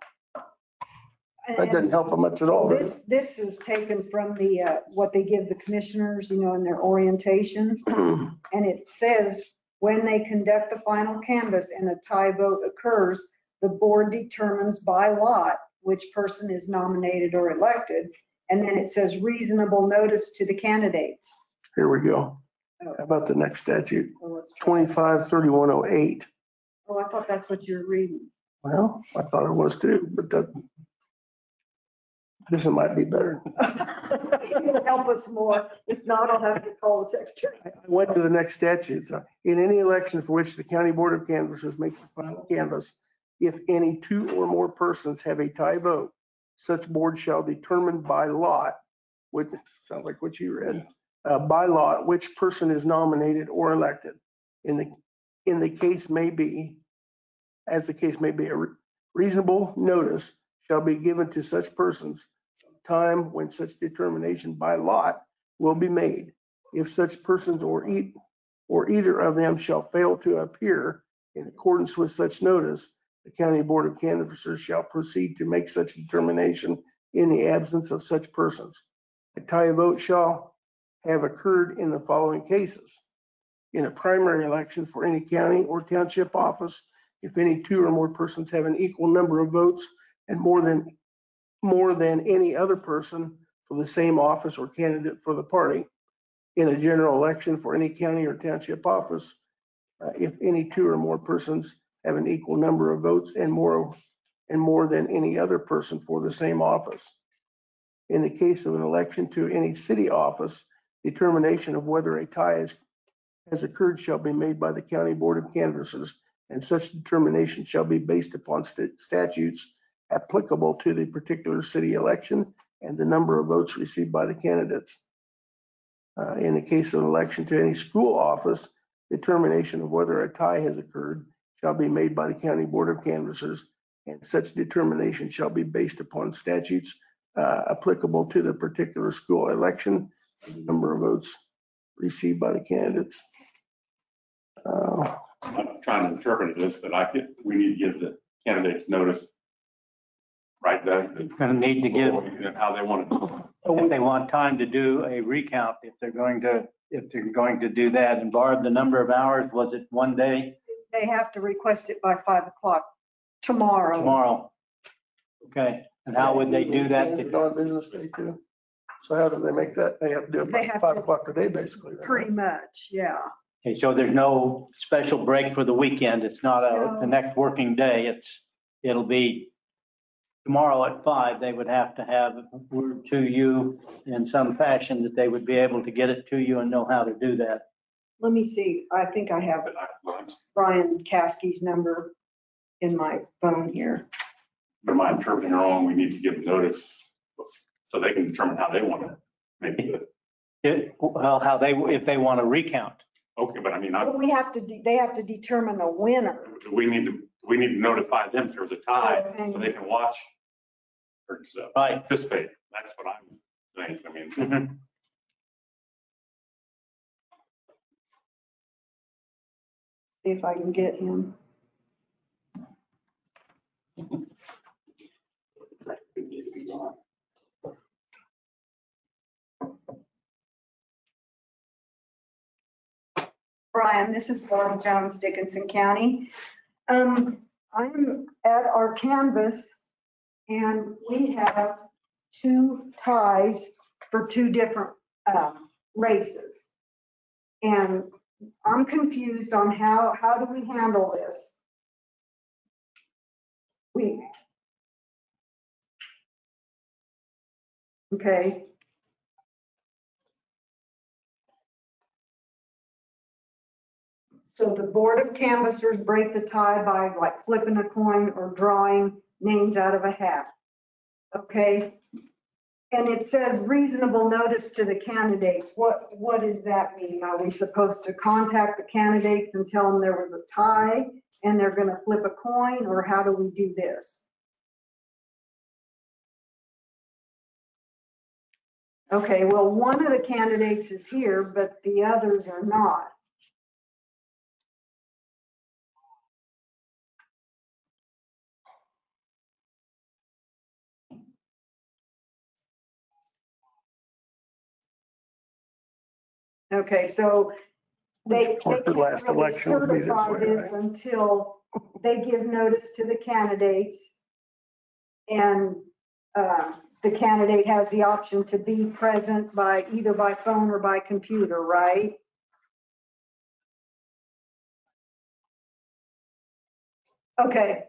That doesn't help them much at all. This is taken from the, what they give the commissioners, in their orientation. And it says, when they conduct the final canvass and a tie vote occurs, the board determines by lot which person is nominated or elected. And then it says reasonable notice to the candidates. Here we go. How about the next statute? So let's try. 253108. Oh, I thought that's what you're reading. Well, I thought it was too, but this one might be better. It'll help us more. If not, I'll have to call the secretary. I went to the next statute. So in any election for which the County Board of Canvassers makes the final canvass, if any two or more persons have a tie vote, such board shall determine by lot, which sounds like what you read, by lot, which person is nominated or elected. In the case may be, as the case may be, a reasonable notice shall be given to such persons time when such determination by lot will be made. If such persons or either of them shall fail to appear in accordance with such notice, the County Board of Canvassers shall proceed to make such determination in the absence of such persons. A tie vote shall have occurred in the following cases. in a primary election for any county or township office if any two or more persons have an equal number of votes and more than any other person for the same office or candidate for the party. In a general election for any county or township office, if any two or more persons have an equal number of votes and more than any other person for the same office. In the case of an election to any city office, determination of whether a tie has occurred shall be made by the county board of canvassers, and such determination shall be based upon statutes applicable to the particular city election and the number of votes received by the candidates. In the case of an election to any school office, determination of whether a tie has occurred shall be made by the county board of canvassers, and such determination shall be based upon statutes applicable to the particular school election and the number of votes received by the candidates. I'm trying to interpret this, but we need to give the candidates notice, right, Doug? Going to need to give, How they want to. if they want time to do a recount, if they're going to do that. And Barb, the number of hours, was it one day? They have to request it by 5 o'clock tomorrow. Tomorrow. Okay, and how would they do that? On business day too. So how do they make that? They have to do it They by have 5 to- o'clock today, basically. Pretty much, yeah. Okay, so there's no special break for the weekend. It's not No. the next working day. It'll be tomorrow at 5. They would have to have word to you in some fashion that they would be able to get it to you and know how to do that. Let me see. I think I have Brian Caskey's number in my phone here. Am I interpreting wrong? We need to give notice so they can determine how they want to make it. Well, if they want to recount. Okay, but I mean, But they have to determine a winner. we need to notify them if there's a tie so they can watch or Right. participate. That's what I'm saying. I mean, Mhm. See if I can get him. Brian, this is Barb Jones, Dickinson County. I'm at our canvas and we have 2 ties for 2 different races. And I'm confused on how do we handle this? Okay. So the board of canvassers break the tie by like flipping a coin or drawing names out of a hat. Okay. And it says reasonable notice to the candidates. What does that mean? Are we supposed to contact the candidates and tell them there was a tie and they're going to flip a coin, or how do we do this? Okay, well, one of the candidates is here, but the others are not. they Or the can't last really election would be this certify way, this right? until they give notice to the candidates. And the candidate has the option to be present either by phone or by computer, right? Okay.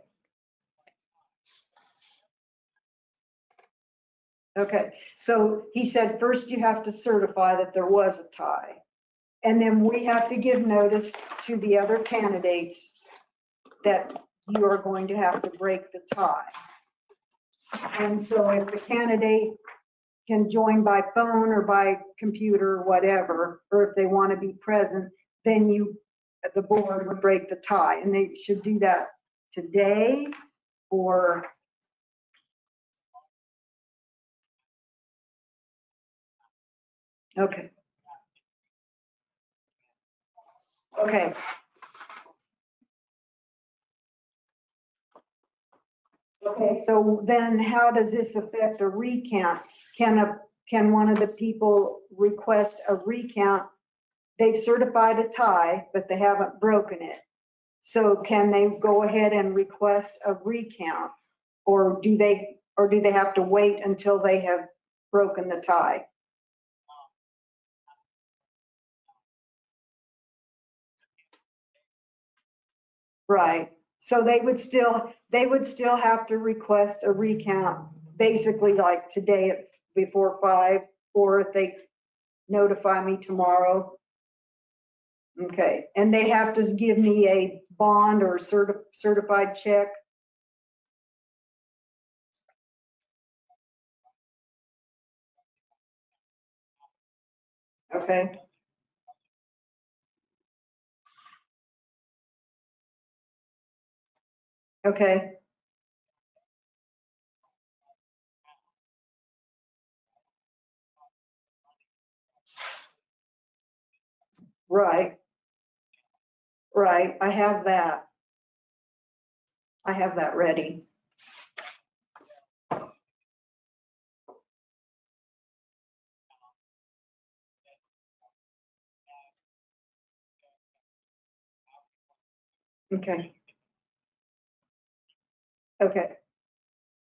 Okay, so he said first you have to certify that there was a tie. And then we have to give notice to the other candidates that you are going to have to break the tie. And so if the candidate can join by phone or by computer or whatever, or if they want to be present, then the board would break the tie. And they should do that today or... Okay. Okay. Okay, so then how does this affect a recount? Can one of the people request a recount they've certified a tie, but they haven't broken it. So can they go ahead and request a recount? Or do they have to wait until they have broken the tie? Right. So they would still have to request a recount, basically like today before 5, or if they notify me tomorrow. Okay, and they have to give me a bond or certified check? Okay. Okay. Right. Right. I have that. I have that ready. Okay. Okay.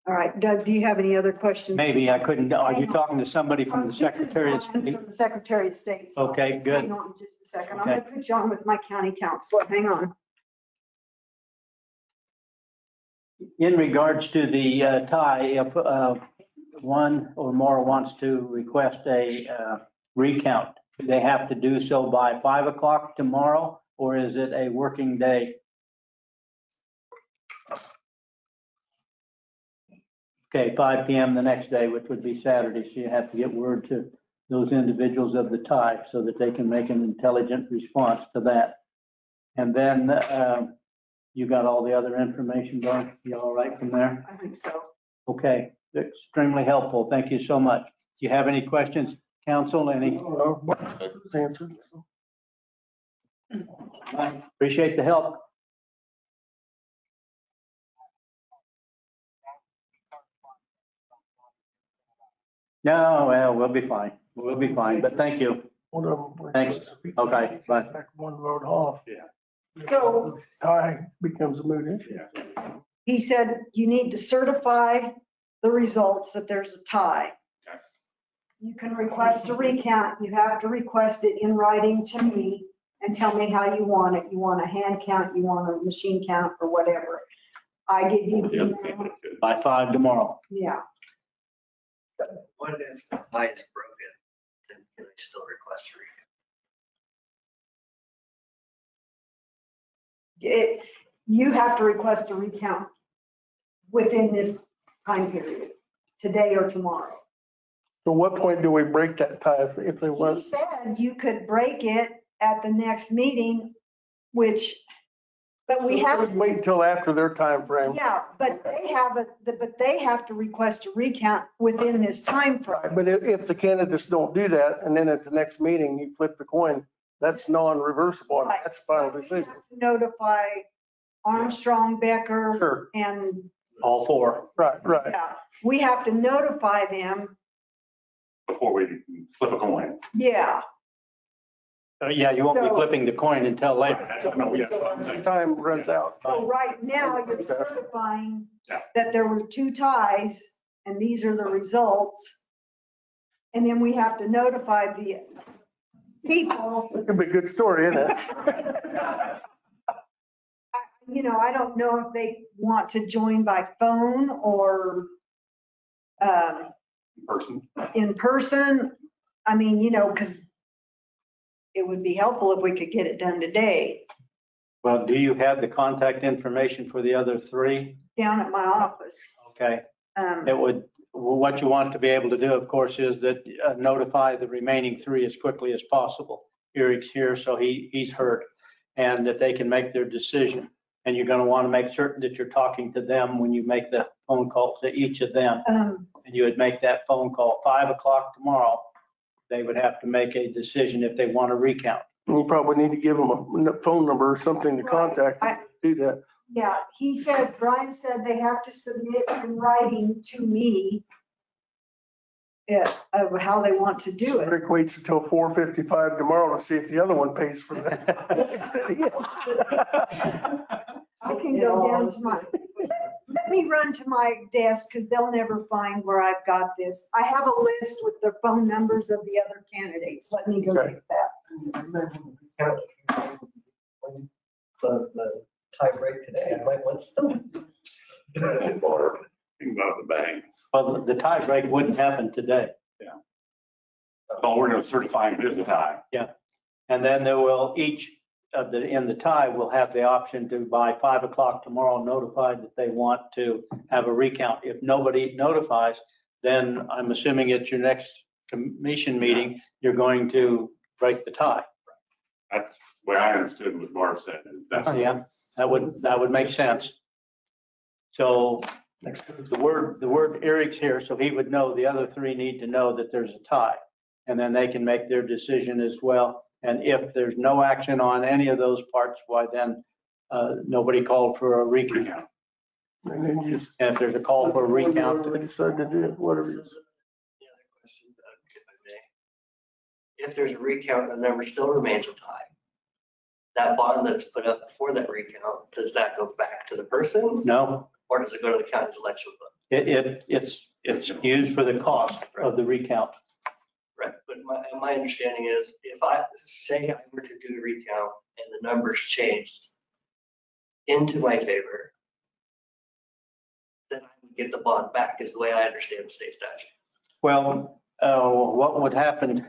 All right. Doug, do you have any other questions? Maybe I couldn't, are you talking to somebody from the This is Secretary of Brian State? from the Secretary of State. Okay, good. Hang on just a second. I'm going to put you on with my county counselor. Hang on. In regards to the tie, if one or more wants to request a recount, do they have to do so by 5 o'clock tomorrow, or is it a working day? Okay, 5 PM the next day, which would be Saturday, so you have to get word to those individuals of the tie so that they can make an intelligent response to that. And then you got all the other information, Don? You all right from there? I think so. Okay, extremely helpful. Thank you so much. Do you have any questions, council? Any? It's answered. Appreciate the help. No, well, we'll be fine. We'll be fine, but thank you. One of them. Thanks. Okay, bye. Back one vote off. Yeah. So Tie becomes a moot issue. he said you need to certify the results that there's a tie. Okay. You can request a recount. You have to request it in writing to me and tell me how you want it. You want a hand count, you want a machine count, or whatever. I give you the amount. By 5 tomorrow. Yeah. What if the tie is broken? Then can I still request a recount? You have to request a recount within this time period, today or tomorrow. So what point do we break that tie if they He want? said you could break it at the next meeting, but we have. Wait until after their time frame. Yeah, but they have to request a recount within this time frame. But if the candidates don't do that, and then at the next meeting, you flip the coin, that's non-reversible. and That's a final decision. Notify Armstrong, Becker, Sure. and, All 4. Right. yeah, we have to notify them. Before we flip a coin. Yeah, Yeah, you won't be So- flipping the coin until later. The time runs out. so right now you're certifying Yeah. that there were 2 ties and these are the results. And then we have to notify the people. It could be a good story, isn't it? I don't know if they want to join by phone or Person. in person. I mean, because it would be helpful if we could get it done today Well, do you have the contact information for the other 3? down at my office. Okay. It would, what you want to be able to do, of course, is that notify the remaining 3 as quickly as possible. Eric's here, so he's heard, and that they can make their decision. And you're going to want to make certain that you're talking to them when you make the phone call to each of them. And you would make that phone call 5 o'clock tomorrow. They would have to make a decision if they want to recount. You probably need to give them a phone number or something to contact them to do that. Yeah, Brian said they have to submit in writing to me of how they want to do it. Rick waits until 4:55 tomorrow to see if the other one pays for that. I can go down to my, let me run to my desk because they'll never find where I've got this. I have a list with the phone numbers of the other candidates. Let me go get that. The tie break today, I might want some. Or you can go to the bank. Well, the tie break wouldn't happen today. Oh, we're going to certify him as a tie. And then there will, each of in the tie will have the option to, by 5 o'clock tomorrow, notify that they want to have a recount. If nobody notifies, then I'm assuming at your next commission meeting, you're going to break the tie. That's the way I understood what Barb said. That's Yeah, that would make sense. So the word Eric's here, so he would know, the other three need to know that there's a tie. And then they can make their decision as well. And if there's no action on any of those parts, why then nobody called for a recount. And then you just. And if there's a call for a recount, They decide to do whatever. The other question, if I may. If there's a recount and the number still remains a tie, that bond that's put up before that recount, does that go back to the person no, or does it go to the county's election fund? it's used for the cost of the recount. Right, but my understanding is if I say I were to do a recount and the numbers changed into my favor, then I would get the bond back is the way I understand the state statute. Well, what would happen,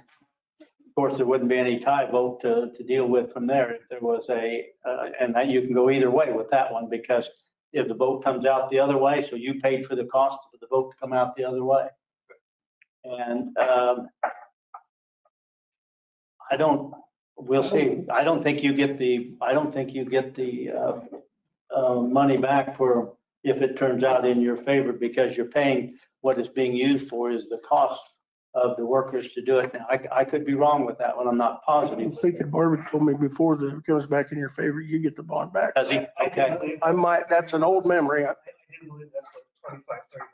of course, there wouldn't be any tie vote to deal with from there. If there was and that you can go either way with that one, because if the vote comes out the other way, so you paid for the cost of the vote to come out the other way. And we'll see. I don't think you get the money back for if it turns out in your favor, because you're paying what it's being used for is the cost of the workers to do it. Now, I could be wrong with that one. I'm not I'm positive. thinking Barbara told me before that if it comes back in your favor, you get the bond back. Does he? Okay. I might, that's an old memory. I do believe that's what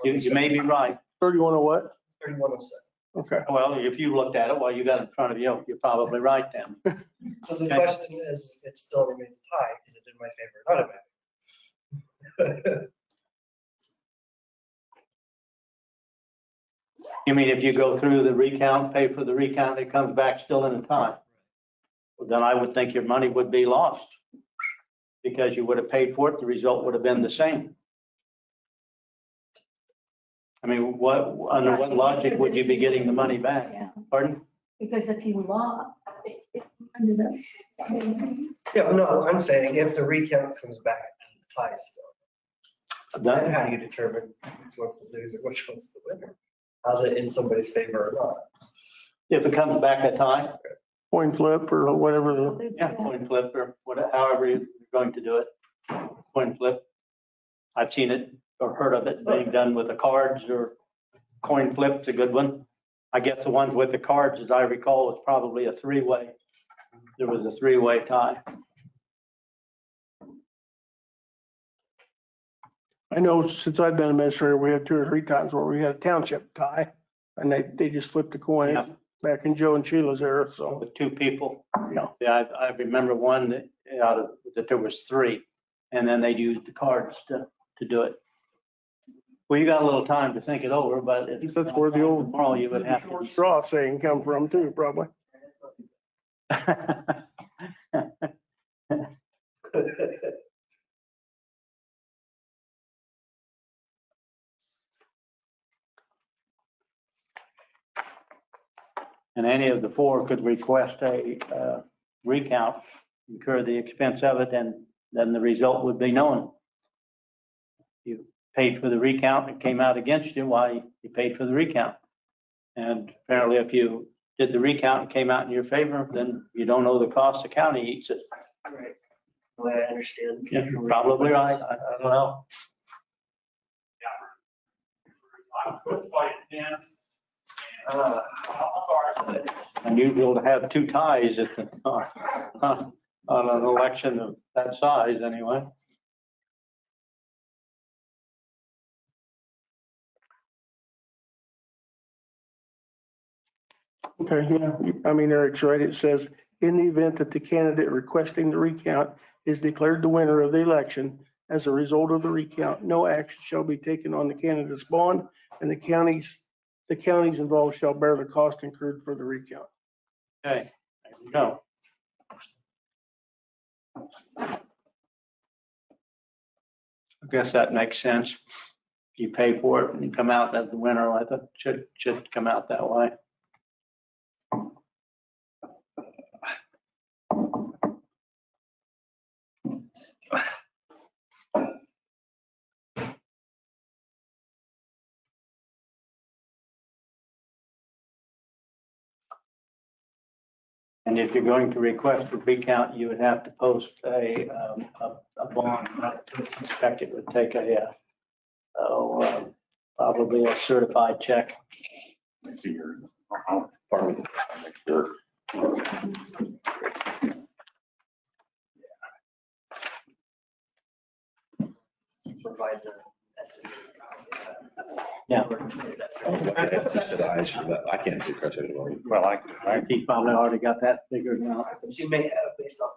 25, You may be right. 31 or what? 3107. Okay. Well, if you looked at it while you got it in front of you, you're probably right then. So the Okay. question is, it still remains a tie. Is it in my favor or not in my favor? You mean if you go through the recount, pay for the recount, it comes back still in a tie? Well, then I would think your money would be lost because you would have paid for it. The result would have been the same. I mean, under what logic would you be getting the money back? Yeah, Pardon? because if you lost, it ended up. Yeah, no, I'm saying if the recount comes back and the tie is still, then how do you determine which one's the loser, which one's the winner? How's it in somebody's favor or not? If it comes back a tie, Coin flip or whatever. yeah, coin flip or whatever, however you're going to do it. Coin flip. I've seen it or heard of it being done with the cards, or coin flip's a good one. I guess the ones with the cards, as I recall, was probably a three-way. There was a three-way tie. I know since I've been administrator, we had 2 or 3 times where we had a township tie and they just flipped the coin Yeah. back in Joe and Sheila's era. So, With two people. yeah. Yeah, I remember one that there was 3, and then they used the cards to do it. Well, you got a little time to think it over, but if That's where the old tomorrow you would have short to. straw saying come from too, probably. And any of the 4 could request a recount, incur the expense of it, and then the result would be known. You paid for the recount, it came out against you, why you paid for the recount. And apparently if you did the recount and came out in your favor, then you don't owe the cost, the county eats it. Right. The way I understand. Yeah, you're probably right, I don't know. Unusual to have 2 ties at on an election of that size anyway. Okay, yeah, I mean, Eric's right. It says, in the event that the candidate requesting the recount is declared the winner of the election, as a result of the recount, no action shall be taken on the candidate's bond, and the counties involved shall bear the cost incurred for the recount. Okay, there you go. I guess that makes sense. You pay for it and you come out as the winner. I thought it should come out that way. And if you're going to request a recount, you would have to post a bond. I suspect it would take probably a certified check. Let's see here. Farming. Sure. Provide the estimate. Yeah. You said eyes for that. I can't see Chris anymore. Well, He probably already got that figured out. She may have based off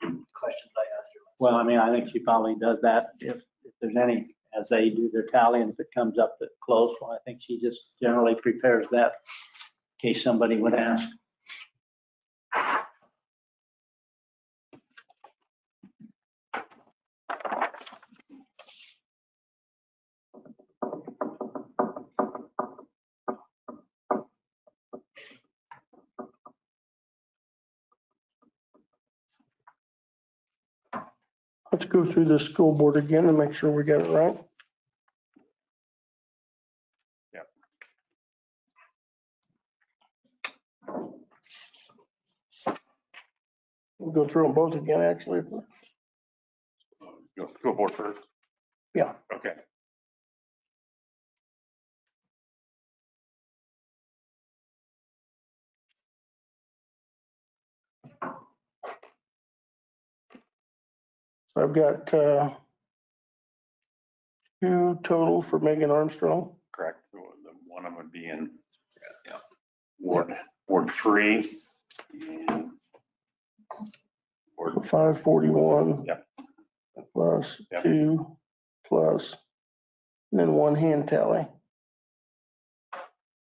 of the questions I asked her. Well, I mean, I think she probably does that if there's any, as they do their tally, and if it comes up that close, well, I think she just generally prepares that in case somebody would ask. Let's go through the school board again and make sure we got it right. Yep. We'll go through them both again, actually. Go board first. Yeah. Okay. So I've got 2 total for Megan Armstrong. Correct. One of them would be in Ward 3. And Ward 541. Yep. Plus Yep. 2 plus, and then 1 hand tally.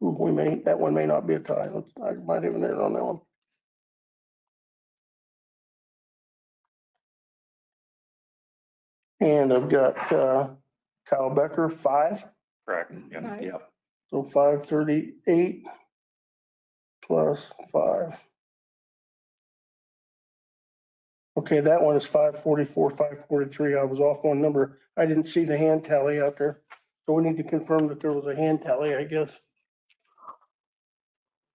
That one may not be a tie. I might have an error on that one. And I've got Kyle Becker, 5. correct. Yep. Yeah. So 538 plus 5. Okay, that one is 544, 543. I was off one number. I didn't see the hand tally out there. So we need to confirm that there was a hand tally, I guess.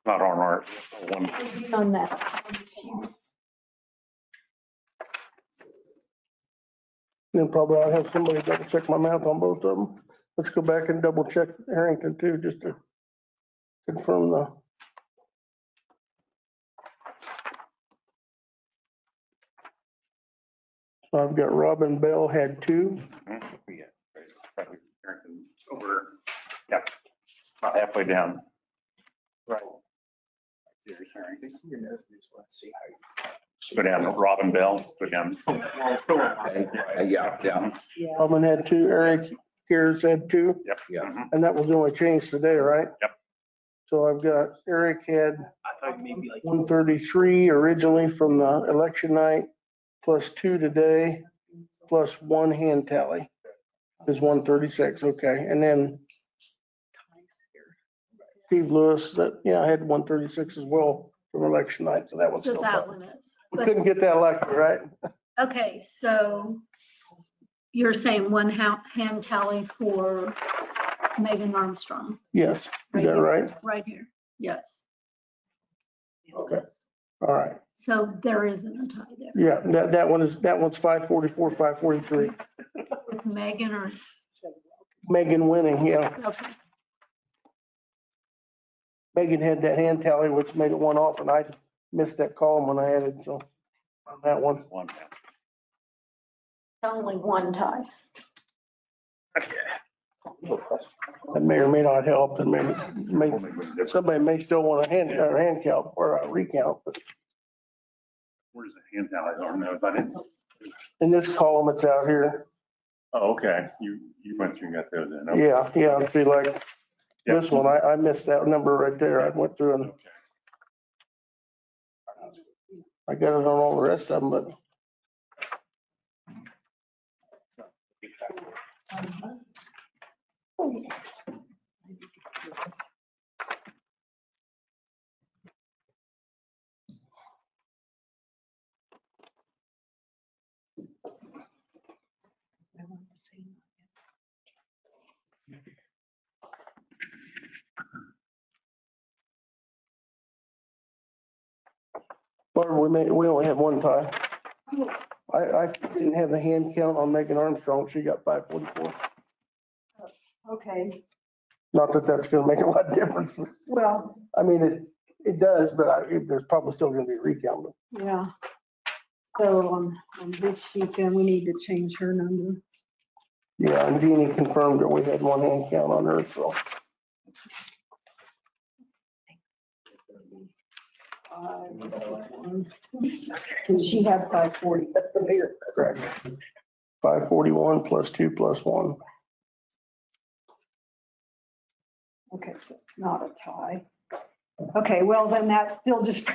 Not on our one. On that. Then probably I'll have somebody double check my math on both of them. Let's go back and double check Harrington too, just to confirm the. So I've got Robin Bell had 2. Over. Yep. About halfway down. Right. Here's Harrington. Go down to Robin Bell, go down. Yeah. Robin had 2, Eric Gears had 2, Yep. Yeah. Mhm. and that was the only change today, right? Yep. So I've got Eric had 133 originally from the election night, plus 2 today, plus 1 hand tally is 136. Okay, and then Steve Lewis, I had 136 as well from election night, so that was So still that fine. one is. We couldn't get that lucky, right? Okay, so you're saying 1 hand tally for Megan Armstrong, Yes, is that right? right here? Yes. Okay, all right. So there isn't a tie there Yeah, that one's 544, 543. with Megan or, Megan winning, yeah. okay, Megan had that hand tally, which made it 1 off, and I missed that column when I added, so on that one. One. only 1 tie. Okay. That may or may not help, and somebody may still want a hand count or a recount, but Where's the hand tally? I don't know if I didn't. in this column, it's out here. Oh, okay. You went through and got those in. Okay. Yeah, see, like this one, I missed that number right there. I went through and Okay. I got it on all the rest of them, but Barbara, we only have one tie. I didn't have the hand count on Megan Armstrong. She got 544. Okay, Not that that's gonna make a lot of difference. well, I mean, it does, but there's probably still gonna be a recount. yeah. So on this sheet, then we need to change her number. Yeah, and Jeannie confirmed that we had one hand count on her, so. And she had 540, that's the bigger. Correct. 541 plus 2 plus 1. Okay, so it's not a tie. Okay, well, then that still just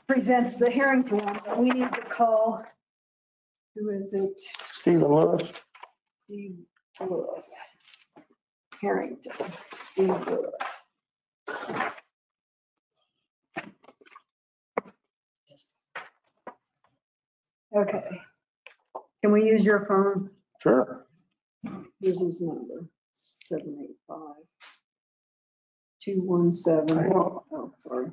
presents the Harrington one, but we need to call, who is it? Stephen Lewis. Steve Lewis. Harrington, Steve Lewis. Okay. Can we use your phone? Sure. Here's his number, 785-217. Oh, sorry.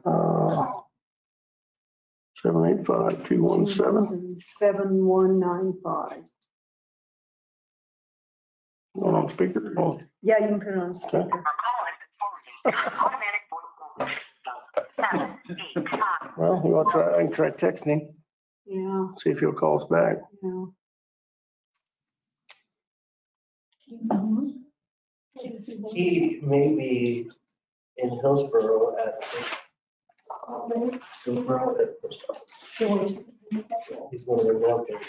785-217. 7195. On speaker. Oh, Yeah, you can put it on speaker. well, you want to try? I can try texting him. Yeah, See if he'll call us back. yeah. He may be in Hillsborough at Hillsborough at post office. He's one of their workers.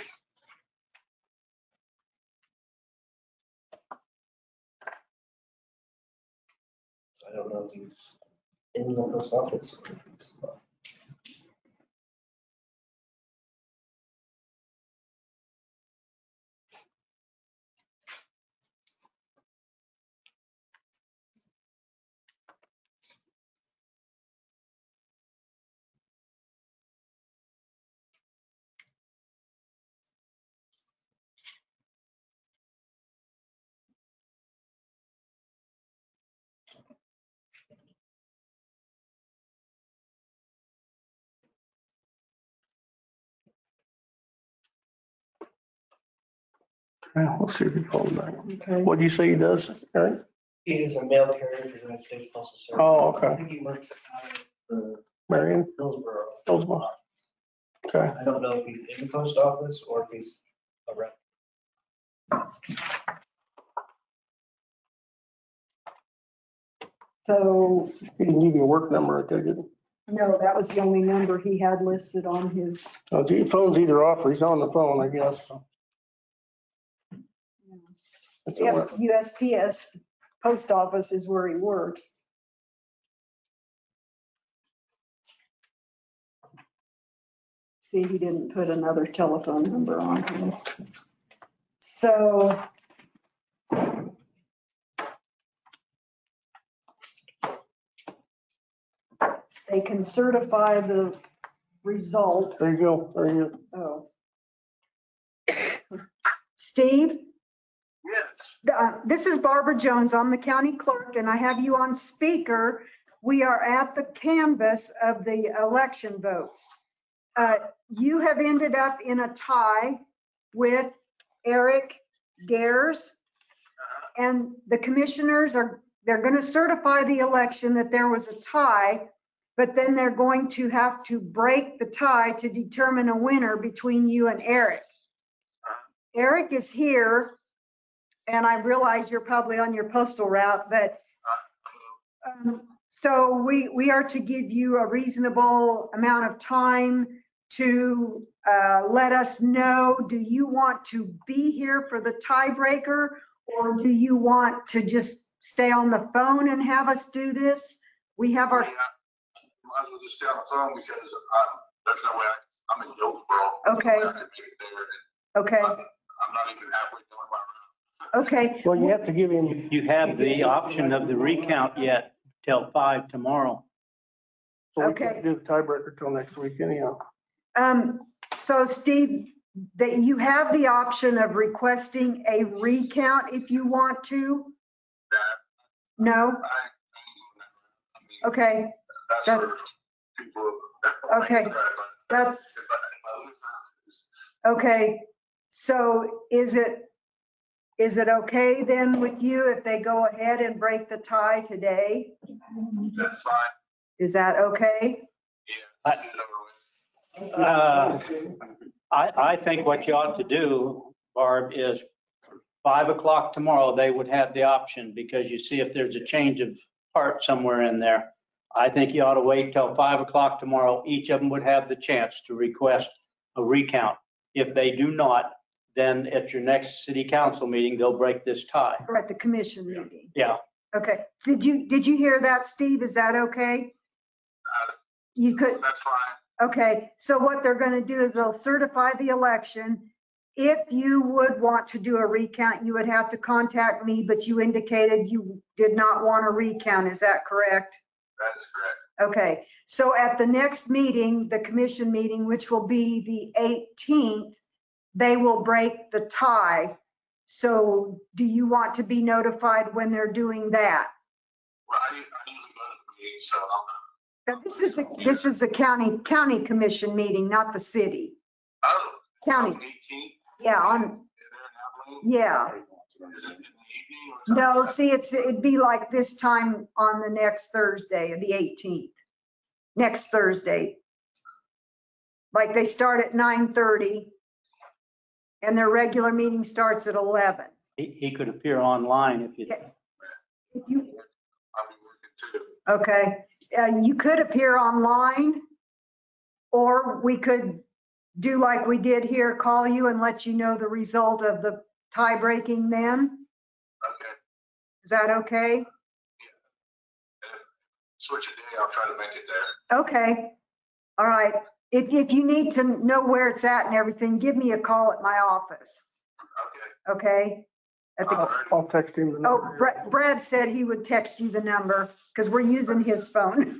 I don't know if he's in the post office or if he's not. Yeah, we'll see if he calls back. Okay. What'd you say he does, Eric? He is a mail carrier for the United States Postal Service. Oh, I okay. think he works out of the Marion? Hillsborough. Hillsborough. Okay. I don't know if he's in the post office or if he's a rep. So, He didn't give you a work number, I take it. no, that was the only number he had listed on his. Oh, gee, phone's either off or he's on the phone, I guess. That's all Yeah, right. USPS post office is where he works. See, he didn't put another telephone number on here. So they can certify the results. There you go. There you go. Oh. Steve? Yes. This is Barbara Jones. I'm the county clerk and I have you on speaker. We are at the canvas of the election votes. You have ended up in a tie with Eric Gares. And the commissioners they're going to certify the election that there was a tie, but then they're going to have to break the tie to determine a winner between you and Eric. Eric is here And I realize you're probably on your postal route, but so we are to give you a reasonable amount of time to let us know, do you want to be here for the tiebreaker? Or do you want to just stay on the phone and have us do this? We have our, Might as well just stay on the phone because there's no way I'm in Hillsborough. Okay. I could make it there. okay, I'm not even halfway done my round. okay. Well, you have to give him, You have the option of the recount yet till 5 tomorrow. so we Okay. can't do the tiebreaker till next week anyhow. So Steve, that you have the option of requesting a recount if you want to? No? I mean, Okay, that's that's- for people. Okay, that's- If I lose, okay. So is it okay then with you if they go ahead and break the tie today? that's fine. Is that okay? Yeah. Get it over with. I think what you ought to do, Barb, is 5 o'clock tomorrow, they would have the option because you see if there's a change of heart somewhere in there. I think you ought to wait till 5 o'clock tomorrow. Each of them would have the chance to request a recount. If they do not, then at your next city council meeting, they'll break this tie. Or at the commission meeting? Yeah. Okay. Did you hear that, Steve? Is that okay? You could, That's fine. okay. So what they're going to do is they'll certify the election. If you would want to do a recount, you would have to contact me, but you indicated you did not want a recount. Is that correct? That is correct. Okay. So at the next meeting, the commission meeting, which will be the 18th, they will break the tie. So do you want to be notified when they're doing that? Well, I usually go to the meeting, so This is a county commission meeting, not the city. oh. County. 18th? Yeah, on, There in Abilene? yeah. Is it in the evening or something? No, see, it'd be like this time on the next Thursday, the 18th. Next Thursday. Like they start at 9:30 and their regular meeting starts at 11. He could appear online if you. If you, I'll be working too. okay, you could appear online, or we could do like we did here, call you and let you know the result of the tie breaking then. Okay. Is that okay? Switch a day, I'll try to make it there. Okay, all right. If you need to know where it's at and everything, give me a call at my office, Okay. okay? At the, I'll text him the oh, number. Brad said he would text you the number because we're using his phone.